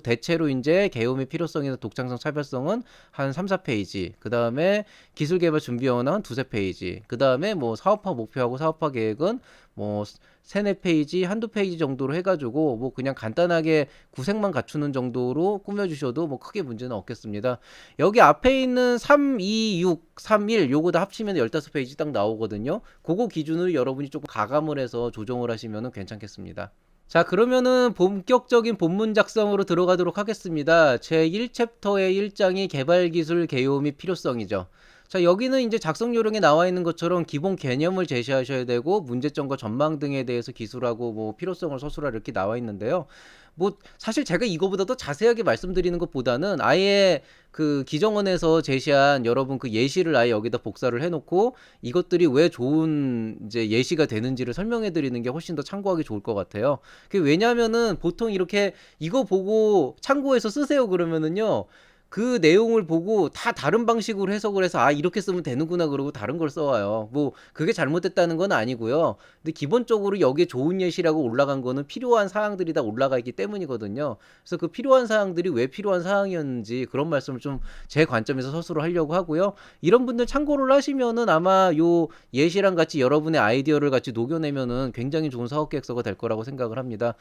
S1: 대체로 이제 개요의 필요성이나 독창성 차별성은 한 3, 4페이지, 그 다음에 기술 개발 준비 영어는 한 2, 3페이지, 그 다음에 뭐 사업화 목표하고 사업화 계획은 뭐 3, 4페이지, 한두 페이지 정도로 해가지고 뭐 그냥 간단하게 구색만 갖추는 정도로 꾸며주셔도 뭐 크게 문제는 없겠습니다. 여기 앞에 있는 3, 2, 6, 3, 1 요거 다 합치면 15페이지 딱 나오거든요. 그거 기준으로 여러분이 조금 가감을 해서 조정을 하시면 괜찮겠습니다. 자, 그러면은 본격적인 본문 작성으로 들어가도록 하겠습니다. 제 1챕터의 1장이 개발 기술 개요 및 필요성이죠. 자, 여기는 이제 작성 요령에 나와 있는 것처럼 기본 개념을 제시하셔야 되고 문제점과 전망 등에 대해서 기술하고 뭐 필요성을 서술하라 이렇게 나와 있는데요. 뭐 사실 제가 이거보다 더 자세하게 말씀드리는 것보다는 아예 그 기정원에서 제시한 여러분 그 예시를 아예 여기다 복사를 해놓고 이것들이 왜 좋은 이제 예시가 되는지를 설명해 드리는 게 훨씬 더 참고하기 좋을 것 같아요. 그게 왜냐면은 보통 이렇게 이거 보고 참고해서 쓰세요 그러면은요, 그 내용을 보고 다 다른 방식으로 해석을 해서 이렇게 쓰면 되는구나 그러고 다른 걸 써와요. 뭐 그게 잘못됐다는 건 아니고요. 근데 기본적으로 여기에 좋은 예시라고 올라간 거는 필요한 사항들이 다 올라가 있기 때문이거든요. 그래서 그 필요한 사항들이 왜 필요한 사항이었는지 그런 말씀을 좀 제 관점에서 서술을 하려고 하고요. 이런 분들 참고를 하시면은 아마 요 예시랑 같이 여러분의 아이디어를 같이 녹여내면은 굉장히 좋은 사업 계획서가 될 거라고 생각을 합니다.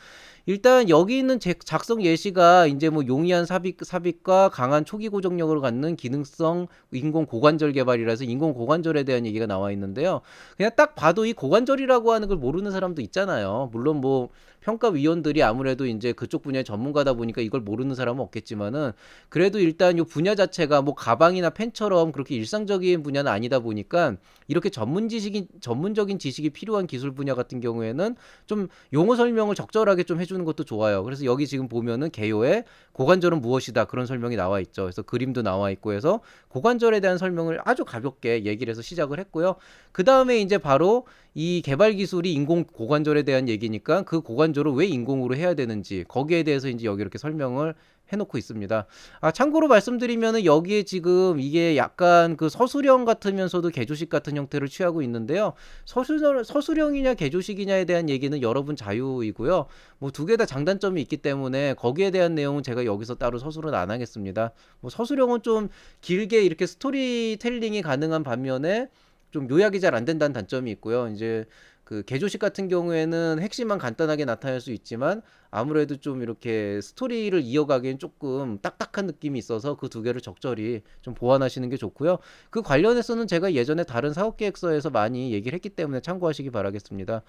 S1: 일단 여기 있는 작성 예시가 이제 뭐 용이한 삽입과 강한 초기 고정력을 갖는 기능성 인공 고관절 개발이라서 인공 고관절에 대한 얘기가 나와 있는데요. 그냥 딱 봐도 이 고관절이라고 하는 걸 모르는 사람도 있잖아요. 물론 뭐 평가위원들이 아무래도 이제 그쪽 분야의 전문가다 보니까 이걸 모르는 사람은 없겠지만은 그래도 일단 이 분야 자체가 뭐 가방이나 펜처럼 그렇게 일상적인 분야는 아니다 보니까 이렇게 전문적인 지식이 필요한 기술 분야 같은 경우에는 좀 용어 설명을 적절하게 좀 해주는 것도 좋아요. 그래서 여기 지금 보면은 개요에 고관절은 무엇이다 그런 설명이 나와 있죠. 그래서 그림도 나와 있고 해서 고관절에 대한 설명을 아주 가볍게 얘기를 해서 시작을 했고요. 그 다음에 이제 바로 이 개발 기술이 인공 고관절에 대한 얘기니까 그 고관절을 왜 인공으로 해야 되는지 거기에 대해서 이제 여기 이렇게 설명을 해놓고 있습니다. 참고로 말씀드리면은 여기에 지금 이게 약간 그 서술형 같으면서도 개조식 같은 형태를 취하고 있는데요. 서술형이냐 개조식이냐에 대한 얘기는 여러분 자유이고요. 뭐 두 개 다 장단점이 있기 때문에 거기에 대한 내용은 제가 여기서 따로 서술은 안 하겠습니다. 뭐 서술형은 좀 길게 이렇게 스토리텔링이 가능한 반면에 좀 요약이 잘 안 된다는 단점이 있고요. 이제 그 개조식 같은 경우에는 핵심만 간단하게 나타낼 수 있지만 아무래도 좀 이렇게 스토리를 이어가기엔 조금 딱딱한 느낌이 있어서 그 두 개를 적절히 좀 보완하시는 게 좋고요. 그 관련해서는 제가 예전에 다른 사업계획서에서 많이 얘기를 했기 때문에 참고하시기 바라겠습니다.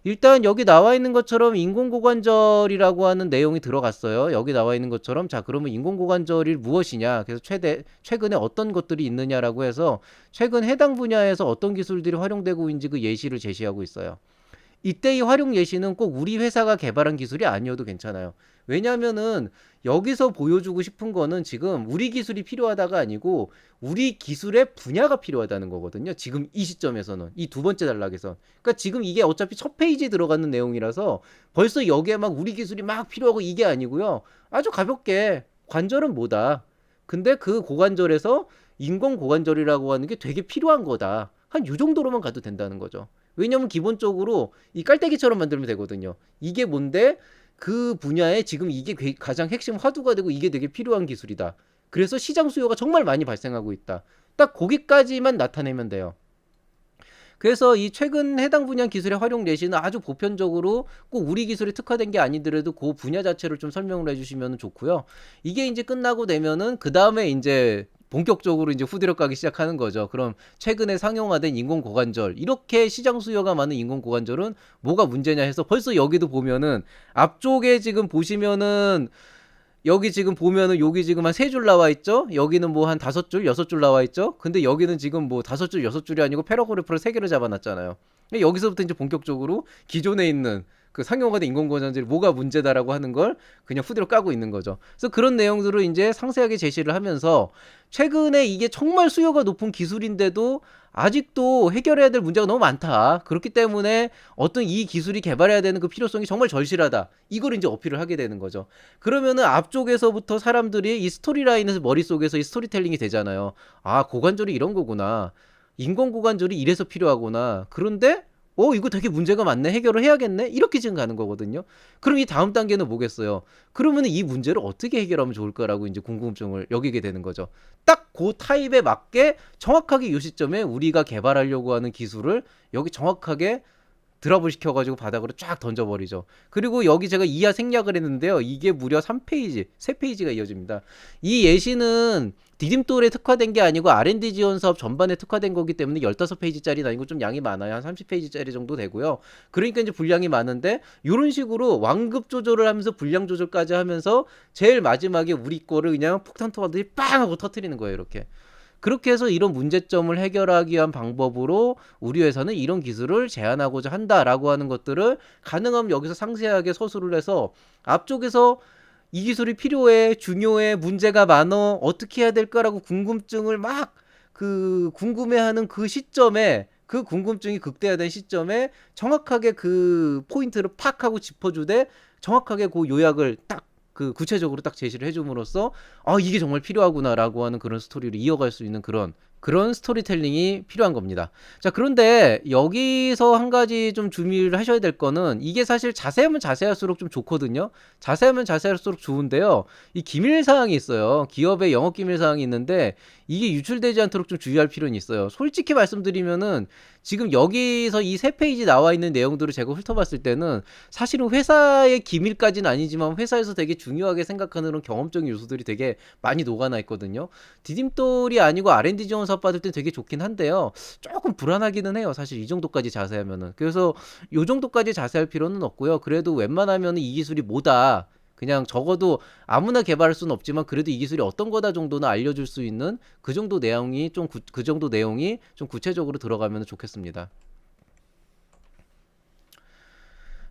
S1: 일단 여기 나와 있는 것처럼 인공고관절이라고 하는 내용이 들어갔어요. 여기 나와 있는 것처럼 자 그러면 인공고관절이 무엇이냐, 그래서 최근에 어떤 것들이 있느냐라고 해서 최근 해당 분야에서 어떤 기술들이 활용되고 있는지 그 예시를 제시하고 있어요. 이때의 활용 예시는 꼭 우리 회사가 개발한 기술이 아니어도 괜찮아요. 왜냐하면은 여기서 보여주고 싶은 거는 지금 우리 기술이 필요하다가 아니고 우리 기술의 분야가 필요하다는 거거든요. 지금 이 시점에서는 이 두 번째 단락에서. 그러니까 지금 이게 어차피 첫 페이지에 들어가는 내용이라서 벌써 여기에 막 우리 기술이 막 필요하고 이게 아니고요. 아주 가볍게 관절은 뭐다. 근데 그 고관절에서 인공 고관절이라고 하는 게 되게 필요한 거다. 한 요 정도로만 가도 된다는 거죠. 왜냐면 기본적으로 이 깔때기처럼 만들면 되거든요. 이게 뭔데 그 분야에 지금 이게 가장 핵심 화두가 되고 이게 되게 필요한 기술이다. 그래서 시장 수요가 정말 많이 발생하고 있다. 딱 거기까지만 나타내면 돼요. 그래서 이 최근 해당 분야 기술의 활용 예시는 아주 보편적으로 꼭 우리 기술에 특화된 게 아니더라도 그 분야 자체를 좀 설명을 해주시면 좋고요. 이게 이제 끝나고 되면은 그 다음에 이제 본격적으로 이제 후드력 가기 시작하는 거죠. 그럼 최근에 상용화된 인공고관절, 이렇게 시장 수요가 많은 인공고관절은 뭐가 문제냐 해서 벌써 여기도 보면은 앞쪽에 지금 보시면은 여기 지금 보면은 여기 지금 한 세 줄 나와 있죠? 여기는 뭐 한 다섯 줄, 여섯 줄 나와 있죠? 근데 여기는 지금 뭐 다섯 줄, 여섯 줄이 아니고 패러그래프를 세 개를 잡아놨잖아요. 여기서부터 이제 본격적으로 기존에 있는 그 상용화된 인공고관절이 뭐가 문제다라고 하는 걸 그냥 후드로 까고 있는 거죠. 그래서 그런 내용들을 이제 상세하게 제시를 하면서 최근에 이게 정말 수요가 높은 기술인데도 아직도 해결해야 될 문제가 너무 많다. 그렇기 때문에 어떤 이 기술이 개발해야 되는 그 필요성이 정말 절실하다. 이걸 이제 어필을 하게 되는 거죠. 그러면은 앞쪽에서부터 사람들이 이 스토리라인에서 머릿속에서 이 스토리텔링이 되잖아요. 아, 고관절이 이런 거구나. 인공고관절이 이래서 필요하구나. 그런데 이거 되게 문제가 많네. 해결을 해야겠네. 이렇게 지금 가는 거거든요. 그럼 이 다음 단계는 뭐겠어요? 그러면 이 문제를 어떻게 해결하면 좋을까라고 이제 궁금증을 여기게 되는 거죠. 딱 그 타입에 맞게 정확하게 이 시점에 우리가 개발하려고 하는 기술을 여기 정확하게 드랍을 시켜가지고 바닥으로 쫙 던져버리죠. 그리고 여기 제가 이하 생략을 했는데요. 이게 무려 3페이지, 3페이지가 이어집니다. 이 예시는 디딤돌에 특화된 게 아니고 R&D 지원 사업 전반에 특화된 거기 때문에 15페이지짜리 아니고 좀 양이 많아요. 한 30페이지짜리 정도 되고요. 그러니까 이제 분량이 많은데 이런 식으로 완급 조절을 하면서 분량 조절까지 하면서 제일 마지막에 우리 거를 그냥 폭탄 토하듯이 빵 하고 터트리는 거예요. 이렇게. 그렇게 해서 이런 문제점을 해결하기 위한 방법으로 우리 회사는 이런 기술을 제안하고자 한다라고 하는 것들을 가능하면 여기서 상세하게 서술을 해서 앞쪽에서 이 기술이 필요해, 중요해, 문제가 많어, 어떻게 해야 될까라고 궁금증을 막 궁금해하는 그 시점에, 그 궁금증이 극대화된 시점에 정확하게 그 포인트를 팍 하고 짚어주되 정확하게 그 요약을 딱 구체적으로 딱 제시를 해줌으로써 이게 정말 필요하구나라고 하는 그런 스토리를 이어갈 수 있는 그런 스토리텔링이 필요한 겁니다. 자, 그런데 여기서 한 가지 좀 주의를 하셔야 될 거는 이게 사실 자세하면 자세할수록 좀 좋거든요. 자세하면 자세할수록 좋은데요. 이 기밀 사항이 있어요. 기업의 영업 기밀 사항이 있는데 이게 유출되지 않도록 좀 주의할 필요는 있어요. 솔직히 말씀드리면은 지금 여기서 이 세 페이지 나와 있는 내용들을 제가 훑어봤을 때는 사실은 회사의 기밀까지는 아니지만 회사에서 되게 중요하게 생각하는 그런 경험적인 요소들이 되게 많이 녹아나 있거든요. 디딤돌이 아니고 R&D 지원 사업 받을 땐 되게 좋긴 한데요. 조금 불안하기는 해요. 사실 이 정도까지 자세하면은. 그래서 요 정도까지 자세할 필요는 없고요. 그래도 웬만하면 이 기술이 뭐다. 그냥 적어도 아무나 개발할 수는 없지만 그래도 이 기술이 어떤 거다 정도는 알려줄 수 있는 그 정도 내용이 그 정도 내용이 좀 구체적으로 들어가면 좋겠습니다.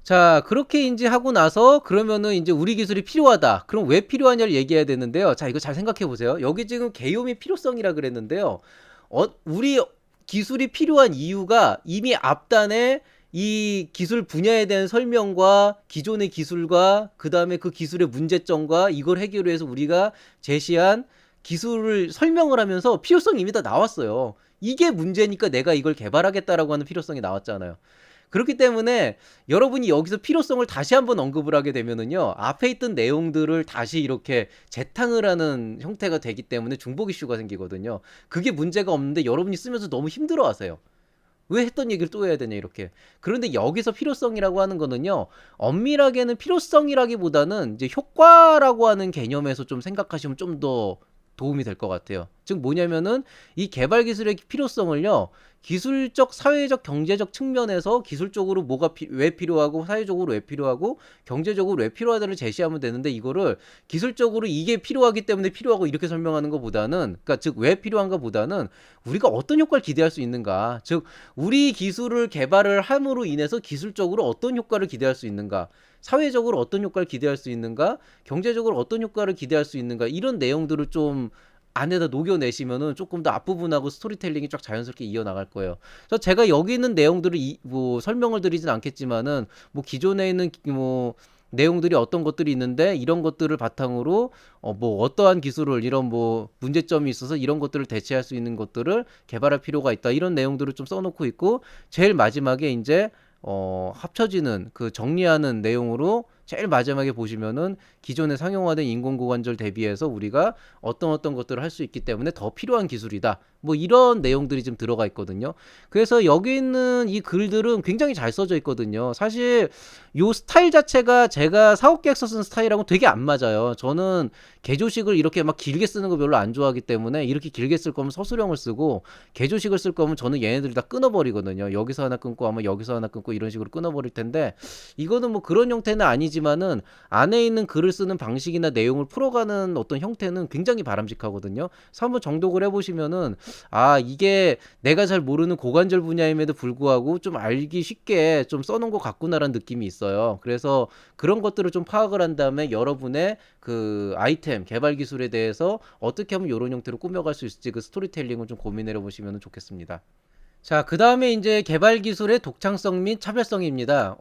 S1: 자, 그렇게 이제 하고 나서 그러면은 이제 우리 기술이 필요하다. 그럼 왜 필요하냐를 얘기해야 되는데요. 자, 이거 잘 생각해 보세요. 여기 지금 개요미 필요성이라 그랬는데요. 우리 기술이 필요한 이유가 이미 앞단에 이 기술 분야에 대한 설명과 기존의 기술과 그 다음에 그 기술의 문제점과 이걸 해결을 해서 우리가 제시한 기술을 설명을 하면서 필요성이 이미 다 나왔어요. 이게 문제니까 내가 이걸 개발하겠다라고 하는 필요성이 나왔잖아요. 그렇기 때문에 여러분이 여기서 필요성을 다시 한번 언급을 하게 되면은요, 앞에 있던 내용들을 다시 이렇게 재탕을 하는 형태가 되기 때문에 중복 이슈가 생기거든요. 그게 문제가 없는데 여러분이 쓰면서 너무 힘들어 하세요. 왜 했던 얘기를 또 해야 되냐 이렇게. 그런데 여기서 필요성이라고 하는 거는요, 엄밀하게는 필요성이라기보다는 이제 효과라고 하는 개념에서 좀 생각하시면 좀 더 도움이 될 것 같아요. 즉 뭐냐면은 이 개발 기술의 필요성을요, 기술적, 사회적, 경제적 측면에서 기술적으로 뭐가 왜 필요하고 사회적으로 왜 필요하고 경제적으로 왜 필요하다를 제시하면 되는데 이거를 기술적으로 이게 필요하기 때문에 필요하고 이렇게 설명하는 것보다는, 그러니까 즉 왜 필요한가 보다는 우리가 어떤 효과를 기대할 수 있는가, 즉 우리 기술을 개발을 함으로 인해서 기술적으로 어떤 효과를 기대할 수 있는가, 사회적으로 어떤 효과를 기대할 수 있는가, 경제적으로 어떤 효과를 기대할 수 있는가, 이런 내용들을 좀 안에다 녹여내시면은 조금 더 앞부분하고 스토리텔링이 쫙 자연스럽게 이어나갈 거예요. 그래서 제가 여기 있는 내용들을 뭐 설명을 드리진 않겠지만은 뭐 기존에 있는 뭐 내용들이 어떤 것들이 있는데 이런 것들을 바탕으로 뭐 어떠한 기술을 이런 뭐 문제점이 있어서 이런 것들을 대체할 수 있는 것들을 개발할 필요가 있다. 이런 내용들을 좀 써놓고 있고 제일 마지막에 이제 합쳐지는 그 정리하는 내용으로 제일 마지막에 보시면은 기존에 상용화된 인공고관절 대비해서 우리가 어떤 것들을 할 수 있기 때문에 더 필요한 기술이다. 뭐 이런 내용들이 좀 들어가 있거든요. 그래서 여기 있는 이 글들은 굉장히 잘 써져 있거든요. 사실 요 스타일 자체가 제가 사업계획서 쓴 스타일하고 되게 안 맞아요. 저는 개조식을 이렇게 막 길게 쓰는 거 별로 안 좋아하기 때문에 이렇게 길게 쓸 거면 서술형을 쓰고, 개조식을 쓸 거면 저는 얘네들 다 끊어버리거든요. 여기서 하나 끊고 아마 여기서 하나 끊고 이런 식으로 끊어버릴 텐데, 이거는 뭐 그런 형태는 아니지만은 안에 있는 글을 쓰는 방식이나 내용을 풀어가는 어떤 형태는 굉장히 바람직하거든요. 그래서 한번 정독을 해보시면은 아, 이게 내가 잘 모르는 고관절 분야임에도 불구하고 좀 알기 쉽게 좀 써놓은 것 같구나라는 느낌이 있어요. 그래서 그런 것들을 좀 파악을 한 다음에 여러분의 그 아이템 개발 기술에 대해서 어떻게 하면 이런 형태로 꾸며갈 수 있을지 그 스토리텔링을 좀 고민해 보시면 좋겠습니다. 자, 그 다음에 이제 개발 기술의 독창성 및 차별성입니다.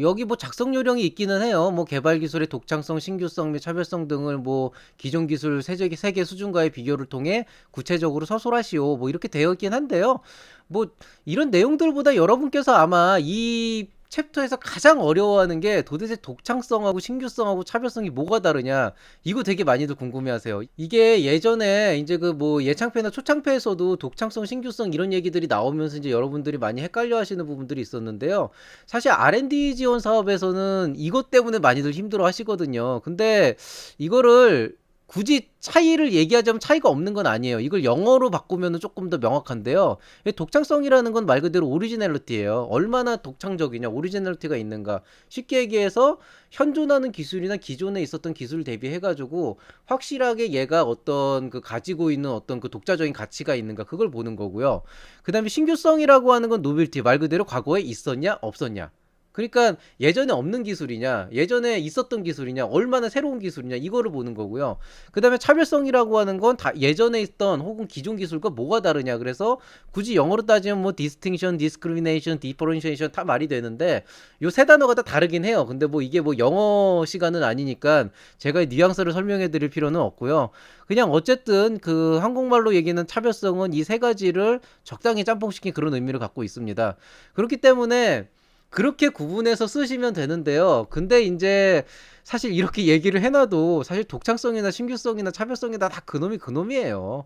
S1: 여기 뭐 작성 요령이 있기는 해요. 뭐 개발 기술의 독창성, 신규성 및 차별성 등을 뭐 기존 기술 세계 수준과의 비교를 통해 구체적으로 서술하시오. 뭐 이렇게 되어 있긴 한데요. 뭐 이런 내용들보다 여러분께서 아마 이 챕터에서 가장 어려워하는 게 도대체 독창성하고 신규성하고 차별성이 뭐가 다르냐, 이거 되게 많이들 궁금해하세요. 이게 예전에 이제 그 뭐 예창패나 초창패에서도 독창성, 신규성 이런 얘기들이 나오면서 이제 여러분들이 많이 헷갈려하시는 부분들이 있었는데요. 사실 R&D 지원 사업에서는 이것 때문에 많이들 힘들어 하시거든요. 근데 이거를 굳이 차이를 얘기하자면 차이가 없는 건 아니에요. 이걸 영어로 바꾸면 조금 더 명확한데요. 독창성이라는 건 말 그대로 오리지널리티예요. 얼마나 독창적이냐, 오리지널리티가 있는가. 쉽게 얘기해서 현존하는 기술이나 기존에 있었던 기술 대비해가지고 확실하게 얘가 어떤 그 가지고 있는 어떤 그 독자적인 가치가 있는가, 그걸 보는 거고요. 그 다음에 신규성이라고 하는 건 노벨티, 말 그대로 과거에 있었냐 없었냐. 그러니까 예전에 없는 기술이냐, 예전에 있었던 기술이냐, 얼마나 새로운 기술이냐, 이거를 보는 거고요. 그 다음에 차별성이라고 하는 건 다 예전에 있던 혹은 기존 기술과 뭐가 다르냐. 그래서 굳이 영어로 따지면 뭐 distinction, discrimination, differentiation 다 말이 되는데 요 세 단어가 다 다르긴 해요. 근데 뭐 이게 뭐 영어 시간은 아니니까 제가 뉘앙스를 설명해 드릴 필요는 없고요. 그냥 어쨌든 그 한국말로 얘기하는 차별성은 이 세 가지를 적당히 짬뽕시킨 그런 의미를 갖고 있습니다. 그렇기 때문에 그렇게 구분해서 쓰시면 되는데요. 근데 이제 사실 이렇게 얘기를 해놔도 사실 독창성이나 신규성이나 차별성이나 다 그놈이 그놈이에요.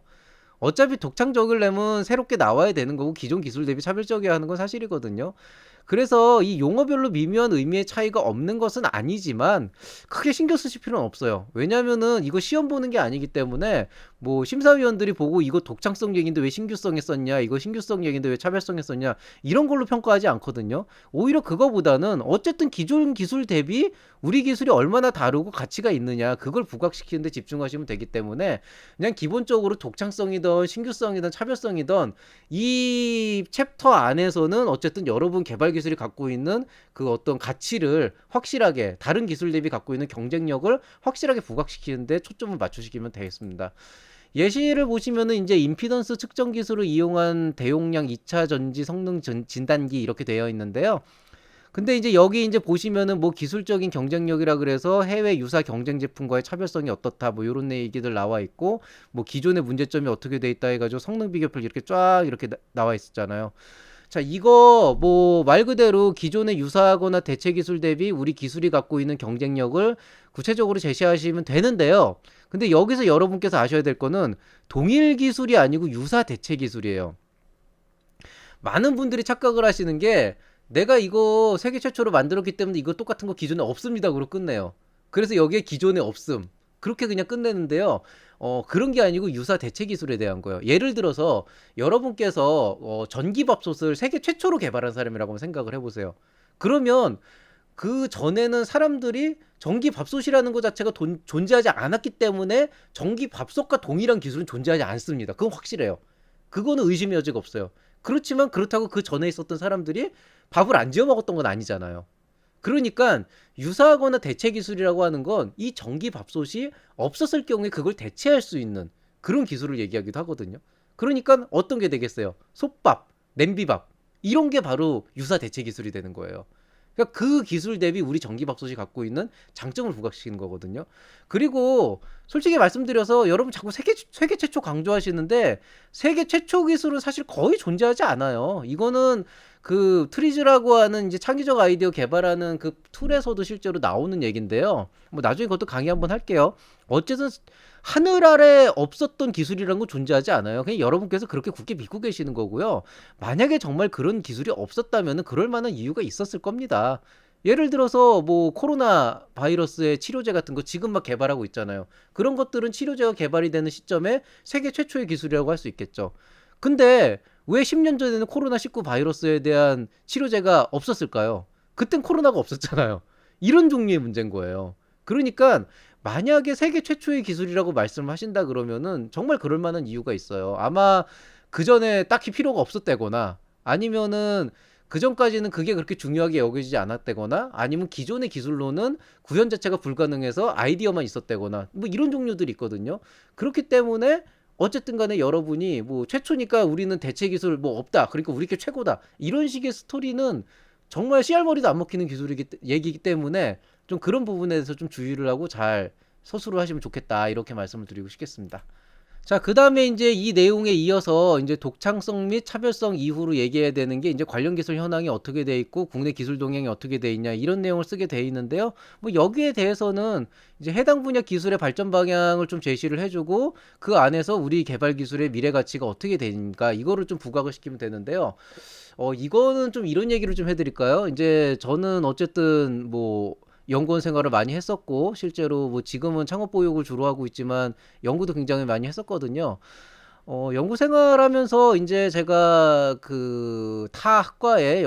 S1: 어차피 독창적이려면 새롭게 나와야 되는 거고 기존 기술 대비 차별적이어야 하는 건 사실이거든요. 그래서 이 용어별로 미묘한 의미의 차이가 없는 것은 아니지만 크게 신경 쓰실 필요는 없어요. 왜냐면은 이거 시험 보는 게 아니기 때문에 뭐 심사위원들이 보고 이거 독창성 얘기인데 왜 신규성에 썼냐, 이거 신규성 얘기인데 왜 차별성에 썼냐, 이런 걸로 평가하지 않거든요. 오히려 그거보다는 어쨌든 기존 기술 대비 우리 기술이 얼마나 다르고 가치가 있느냐, 그걸 부각시키는 데 집중하시면 되기 때문에 그냥 기본적으로 독창성이든 신규성이든 차별성이든 이 챕터 안에서는 어쨌든 여러분 개발 기술이 갖고 있는 그 어떤 가치를 확실하게, 다른 기술 대비 갖고 있는 경쟁력을 확실하게 부각시키는데 초점을 맞추시면 되겠습니다. 예시를 보시면은 이제 임피던스 측정 기술을 이용한 대용량 2차 전지 성능 진단기 이렇게 되어 있는데요. 근데 이제 여기 이제 보시면은 뭐 기술적인 경쟁력이라 그래서 해외 유사 경쟁 제품과의 차별성이 어떻다, 뭐 요런 얘기들 나와 있고, 뭐 기존의 문제점이 어떻게 돼 있다 해가지고 성능 비교표 이렇게 쫙 이렇게 나와 있었잖아요. 자, 이거 뭐 말 그대로 기존의 유사하거나 대체 기술 대비 우리 기술이 갖고 있는 경쟁력을 구체적으로 제시하시면 되는데요. 근데 여기서 여러분께서 아셔야 될 거는 동일 기술이 아니고 유사 대체 기술이에요. 많은 분들이 착각을 하시는 게 내가 이거 세계 최초로 만들었기 때문에 이거 똑같은 거 기존에 없습니다 그러고 끝내요. 그래서 여기에 기존에 없음, 그렇게 그냥 끝내는데요. 그런 게 아니고 유사 대체 기술에 대한 거예요. 예를 들어서 여러분께서 전기밥솥을 세계 최초로 개발한 사람이라고 생각을 해보세요. 그러면 그 전에는 사람들이 전기밥솥이라는 것 자체가 존재하지 않았기 때문에 전기밥솥과 동일한 기술은 존재하지 않습니다. 그건 확실해요. 그거는 의심의 여지가 없어요. 그렇지만 그렇다고 그 전에 있었던 사람들이 밥을 안 지어 먹었던 건 아니잖아요. 그러니까 유사하거나 대체 기술이라고 하는 건 이 전기밥솥이 없었을 경우에 그걸 대체할 수 있는 그런 기술을 얘기하기도 하거든요. 그러니까 어떤 게 되겠어요? 솥밥, 냄비밥, 이런 게 바로 유사 대체 기술이 되는 거예요. 그러니까 그 기술 대비 우리 전기밥솥이 갖고 있는 장점을 부각시키는 거거든요. 그리고 솔직히 말씀드려서 여러분 자꾸 세계 최초 강조하시는데 세계 최초 기술은 사실 거의 존재하지 않아요. 이거는 그 트리즈라고 하는 이제 창의적 아이디어 개발하는 그 툴에서도 실제로 나오는 얘긴데요. 뭐 나중에 그것도 강의 한번 할게요. 어쨌든 하늘 아래 없었던 기술이란 건 존재하지 않아요. 그냥 여러분께서 그렇게 굳게 믿고 계시는 거고요. 만약에 정말 그런 기술이 없었다면은 그럴 만한 이유가 있었을 겁니다. 예를 들어서 뭐 코로나 바이러스의 치료제 같은 거 지금 막 개발하고 있잖아요. 그런 것들은 치료제가 개발이 되는 시점에 세계 최초의 기술이라고 할 수 있겠죠. 근데 왜 10년 전에는 코로나19 바이러스에 대한 치료제가 없었을까요? 그땐 코로나가 없었잖아요. 이런 종류의 문제인 거예요. 그러니까 만약에 세계 최초의 기술이라고 말씀하신다 그러면은 정말 그럴 만한 이유가 있어요. 아마 그 전에 딱히 필요가 없었다거나 아니면은 그 전까지는 그게 그렇게 중요하게 여겨지지 않았다거나 아니면 기존의 기술로는 구현 자체가 불가능해서 아이디어만 있었다거나 뭐 이런 종류들이 있거든요. 그렇기 때문에 어쨌든 간에 여러분이 뭐 최초니까 우리는 대체 기술 뭐 없다. 그러니까 우리 게 최고다. 이런 식의 스토리는 정말 씨알머리도 안 먹히는 얘기이기 때문에 좀 그런 부분에 대해서 좀 주의를 하고 잘 서술을 하시면 좋겠다. 이렇게 말씀을 드리고 싶겠습니다. 자, 그 다음에 이제 이 내용에 이어서 이제 독창성 및 차별성 이후로 얘기해야 되는 게 이제 관련 기술 현황이 어떻게 돼 있고 국내 기술 동향이 어떻게 돼 있냐 이런 내용을 쓰게 돼 있는데요. 뭐 여기에 대해서는 이제 해당 분야 기술의 발전 방향을 좀 제시를 해주고 그 안에서 우리 개발 기술의 미래 가치가 어떻게 되는가 이거를 좀 부각을 시키면 되는데요. 이거는 좀 이런 얘기를 좀 해드릴까요? 이제 저는 어쨌든 뭐 연구원 생활을 많이 했었고 실제로 뭐 지금은 창업 보육을 주로 하고 있지만 연구도 굉장히 많이 했었거든요. 연구 생활하면서 이제 제가 그 타 학과에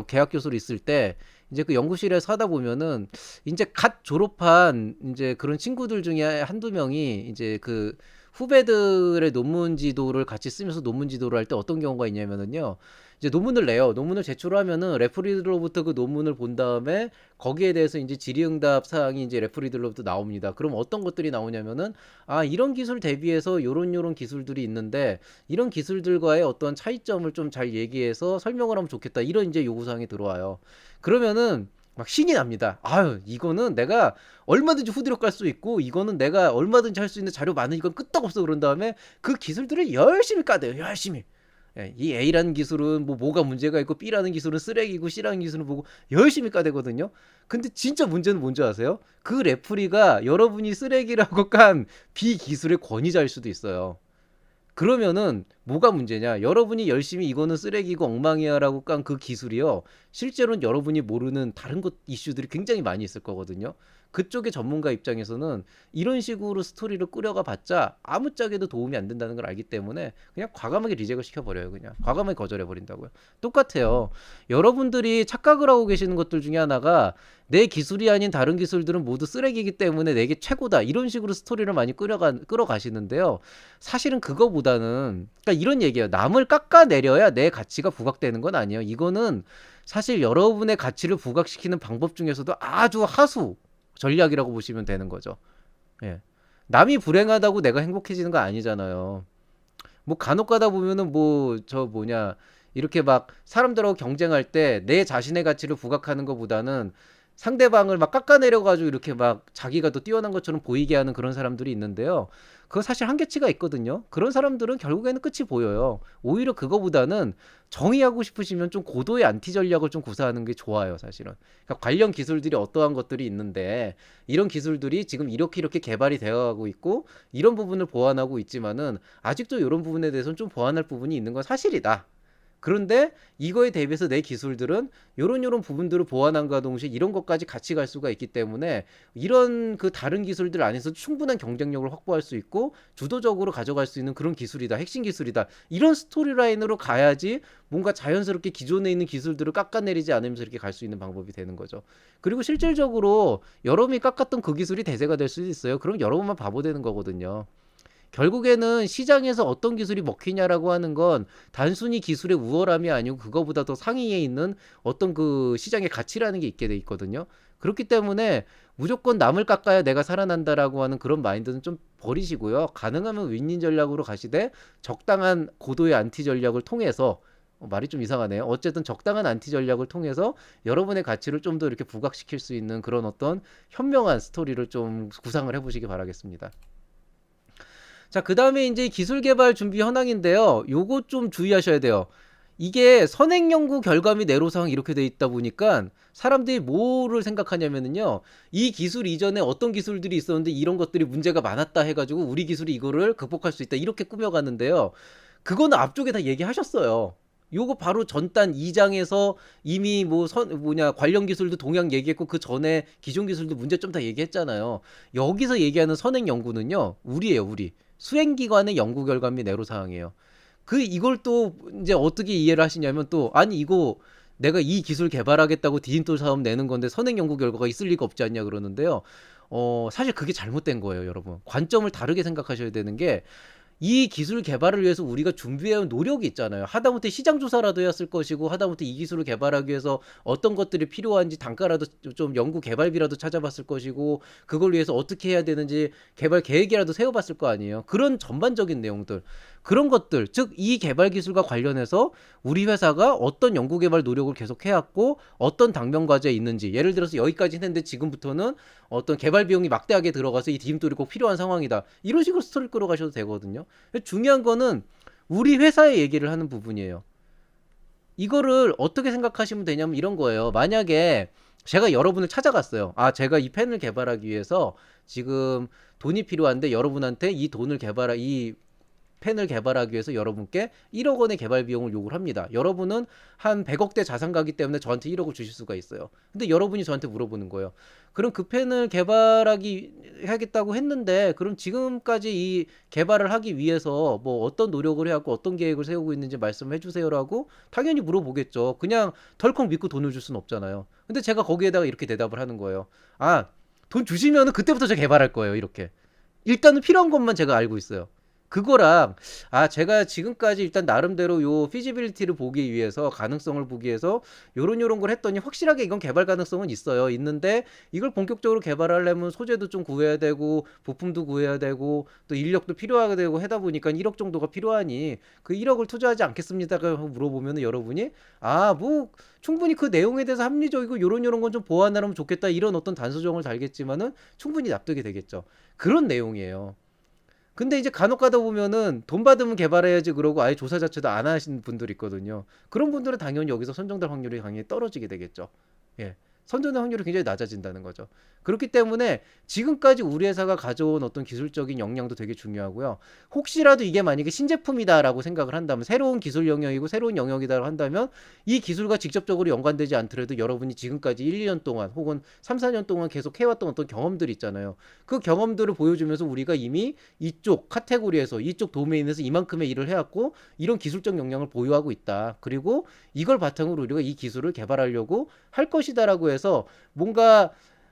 S1: 개학 교수로 있을 때 이제 그 연구실에서 하다 보면은 이제 갓 졸업한 이제 그런 친구들 중에 한두 명이 이제 그 후배들의 논문 지도를 같이 쓰면서 논문 지도를 할 때 어떤 경우가 있냐면은요. 이제 논문을 내요. 논문을 제출하면은 레퍼리들로부터 그 논문을 본 다음에 거기에 대해서 이제 질의응답 사항이 이제 레퍼리들로부터 나옵니다. 그럼 어떤 것들이 나오냐면은 아, 이런 기술 대비해서 요런 기술들이 있는데 이런 기술들과의 어떤 차이점을 좀 잘 얘기해서 설명을 하면 좋겠다. 이런 이제 요구사항이 들어와요. 그러면은 막 신이 납니다. 아유, 이거는 내가 얼마든지 후드력 갈 수 있고, 이거는 내가 얼마든지 할 수 있는 자료 많은 이건 끄떡없어. 그런 다음에 그 기술들을 열심히 까대요. 열심히. 예, 이 A라는 기술은 뭐가 문제가 있고 B라는 기술은 쓰레기고 C라는 기술은 보고 열심히 까대거든요. 근데 진짜 문제는 뭔지 아세요? 그 레프리가 여러분이 쓰레기라고 깐 B 기술의 권위자일 수도 있어요. 그러면은 뭐가 문제냐? 여러분이 열심히 이거는 쓰레기고 엉망이야라고 깐 그 기술이요. 실제로는 여러분이 모르는 다른 것 이슈들이 굉장히 많이 있을 거거든요. 그쪽의 전문가 입장에서는 이런 식으로 스토리를 꾸려가 봤자 아무짝에도 도움이 안 된다는 걸 알기 때문에 그냥 과감하게 리젝을 시켜버려요. 그냥 과감하게 거절해버린다고요. 똑같아요. 여러분들이 착각을 하고 계시는 것들 중에 하나가 내 기술이 아닌 다른 기술들은 모두 쓰레기이기 때문에 내게 최고다. 이런 식으로 스토리를 많이 끌어가시는데요. 사실은 그거보다는 그러니까 이런 얘기예요. 남을 깎아내려야 내 가치가 부각되는 건 아니에요. 이거는 사실 여러분의 가치를 부각시키는 방법 중에서도 아주 하수 전략이라고 보시면 되는 거죠. 예. 남이 불행하다고 내가 행복해지는 거 아니잖아요. 뭐 간혹 가다 보면은 뭐 저 뭐냐 이렇게 막 사람들하고 경쟁할 때 내 자신의 가치를 부각하는 것보다는 상대방을 막 깎아내려 가지고 이렇게 막 자기가 더 뛰어난 것처럼 보이게 하는 그런 사람들이 있는데요. 그거 사실 한계치가 있거든요. 그런 사람들은 결국에는 끝이 보여요. 오히려 그거보다는 정의하고 싶으시면 좀 고도의 안티 전략을 좀 구사하는 게 좋아요, 사실은. 그러니까 관련 기술들이 어떠한 것들이 있는데 이런 기술들이 지금 이렇게 개발이 되어가고 있고 이런 부분을 보완하고 있지만은 아직도 이런 부분에 대해서는 좀 보완할 부분이 있는 건 사실이다. 그런데 이거에 대비해서 내 기술들은 요런 부분들을 보완함과 동시에 이런 것까지 같이 갈 수가 있기 때문에 이런 그 다른 기술들 안에서 충분한 경쟁력을 확보할 수 있고 주도적으로 가져갈 수 있는 그런 기술이다. 핵심 기술이다. 이런 스토리라인으로 가야지 뭔가 자연스럽게 기존에 있는 기술들을 깎아내리지 않으면서 이렇게 갈 수 있는 방법이 되는 거죠. 그리고 실질적으로 여러분이 깎았던 그 기술이 대세가 될 수도 있어요. 그럼 여러분만 바보 되는 거거든요. 결국에는 시장에서 어떤 기술이 먹히냐라고 하는 건 단순히 기술의 우월함이 아니고 그거보다 더 상위에 있는 어떤 그 시장의 가치라는 게 있게 돼 있거든요. 그렇기 때문에 무조건 남을 깎아야 내가 살아난다라고 하는 그런 마인드는 좀 버리시고요. 가능하면 윈윈 전략으로 가시되 적당한 고도의 안티 전략을 통해서 말이 좀 이상하네요. 어쨌든 적당한 안티 전략을 통해서 여러분의 가치를 좀 더 이렇게 부각시킬 수 있는 그런 어떤 현명한 스토리를 좀 구상을 해보시기 바라겠습니다. 자, 그 다음에 이제 기술 개발 준비 현황인데요. 요거 좀 주의하셔야 돼요. 이게 선행 연구 결과 및 애로사항 이렇게 돼 있다 보니까 사람들이 뭐를 생각하냐면은요. 이 기술 이전에 어떤 기술들이 있었는데 이런 것들이 문제가 많았다 해가지고 우리 기술이 이거를 극복할 수 있다 이렇게 꾸며가는데요. 그거는 앞쪽에 다 얘기하셨어요. 요거 바로 전단 2장에서 이미 뭐 관련 기술도 동향 얘기했고 그 전에 기존 기술도 문제점 다 얘기했잖아요. 여기서 얘기하는 선행 연구는요. 우리예요, 우리. 수행기관의 연구 결과 및 애로사항이에요. 이걸 또 이제 어떻게 이해를 하시냐면 또 아니 이거 내가 이 기술 개발하겠다고 디딤돌 사업 내는 건데 선행 연구 결과가 있을 리가 없지 않냐 그러는데요. 사실 그게 잘못된 거예요, 여러분. 관점을 다르게 생각하셔야 되는 게 이 기술 개발을 위해서 우리가 준비해온 노력이 있잖아요. 하다못해 시장 조사라도 했을 것이고 하다못해 이 기술을 개발하기 위해서 어떤 것들이 필요한지 단가라도 좀 연구 개발비라도 찾아봤을 것이고 그걸 위해서 어떻게 해야 되는지 개발 계획이라도 세워봤을 거 아니에요. 그런 전반적인 내용들 그런 것들 즉 이 개발 기술과 관련해서 우리 회사가 어떤 연구 개발 노력을 계속 해왔고 어떤 당면 과제에 있는지 예를 들어서 여기까지 했는데 지금부터는 어떤 개발 비용이 막대하게 들어가서 이 디딤돌이 꼭 필요한 상황이다. 이런 식으로 스토리를 끌어가셔도 되거든요. 중요한 거는 우리 회사의 얘기를 하는 부분이에요. 이거를 어떻게 생각하시면 되냐면 이런 거예요. 만약에 제가 여러분을 찾아갔어요. 아, 제가 이 펜을 개발하기 위해서 지금 돈이 필요한데 여러분한테 이 펜을 개발하기 위해서 여러분께 1억 원의 개발 비용을 요구를 합니다. 여러분은 한 100억대 자산가기 때문에 저한테 1억을 주실 수가 있어요. 근데 여러분이 저한테 물어보는 거예요. 그럼 그 펜을 하겠다고 했는데 그럼 지금까지 이 개발을 하기 위해서 뭐 어떤 노력을 해왔고 어떤 계획을 세우고 있는지 말씀해 주세요라고 당연히 물어보겠죠. 그냥 덜컥 믿고 돈을 줄 수는 없잖아요. 근데 제가 거기에다가 이렇게 대답을 하는 거예요. 아, 돈 주시면은 그때부터 제가 개발할 거예요. 이렇게. 일단은 필요한 것만 제가 알고 있어요. 그거랑 제가 지금까지 일단 나름대로 요 피지빌리티를 보기 위해서 가능성을 보기 위해서 요런 걸 했더니 확실하게 이건 개발 가능성은 있어요. 있는데 이걸 본격적으로 개발하려면 소재도 좀 구해야 되고 부품도 구해야 되고 또 인력도 필요하게 되고 하다 보니까 1억 정도가 필요하니 그 1억을 투자하지 않겠습니다가 물어보면 여러분이 뭐 충분히 그 내용에 대해서 합리적이고 요런 건 좀 보완하면 좋겠다 이런 어떤 단서정을 달겠지만은 충분히 납득이 되겠죠. 그런 내용이에요. 근데 이제 간혹 가다 보면은 돈 받으면 개발해야지 그러고 아예 조사 자체도 안 하시는 분들이 있거든요. 그런 분들은 당연히 여기서 선정될 확률이 당연히 떨어지게 되겠죠. 예. 선정될 확률이 굉장히 낮아진다는 거죠. 그렇기 때문에 지금까지 우리 회사가 가져온 어떤 기술적인 역량도 되게 중요하고요. 혹시라도 이게 만약에 신제품이다라고 생각을 한다면 새로운 기술 영역이고 새로운 영역이다라고 한다면 이 기술과 직접적으로 연관되지 않더라도 여러분이 지금까지 1, 2년 동안 혹은 3, 4년 동안 계속 해왔던 어떤 경험들이 있잖아요. 그 경험들을 보여주면서 우리가 이미 이쪽 카테고리에서 이쪽 도메인에서 이만큼의 일을 해왔고 이런 기술적 역량을 보유하고 있다. 그리고 이걸 바탕으로 우리가 이 기술을 개발하려고 할 것이다라고 해서 뭔가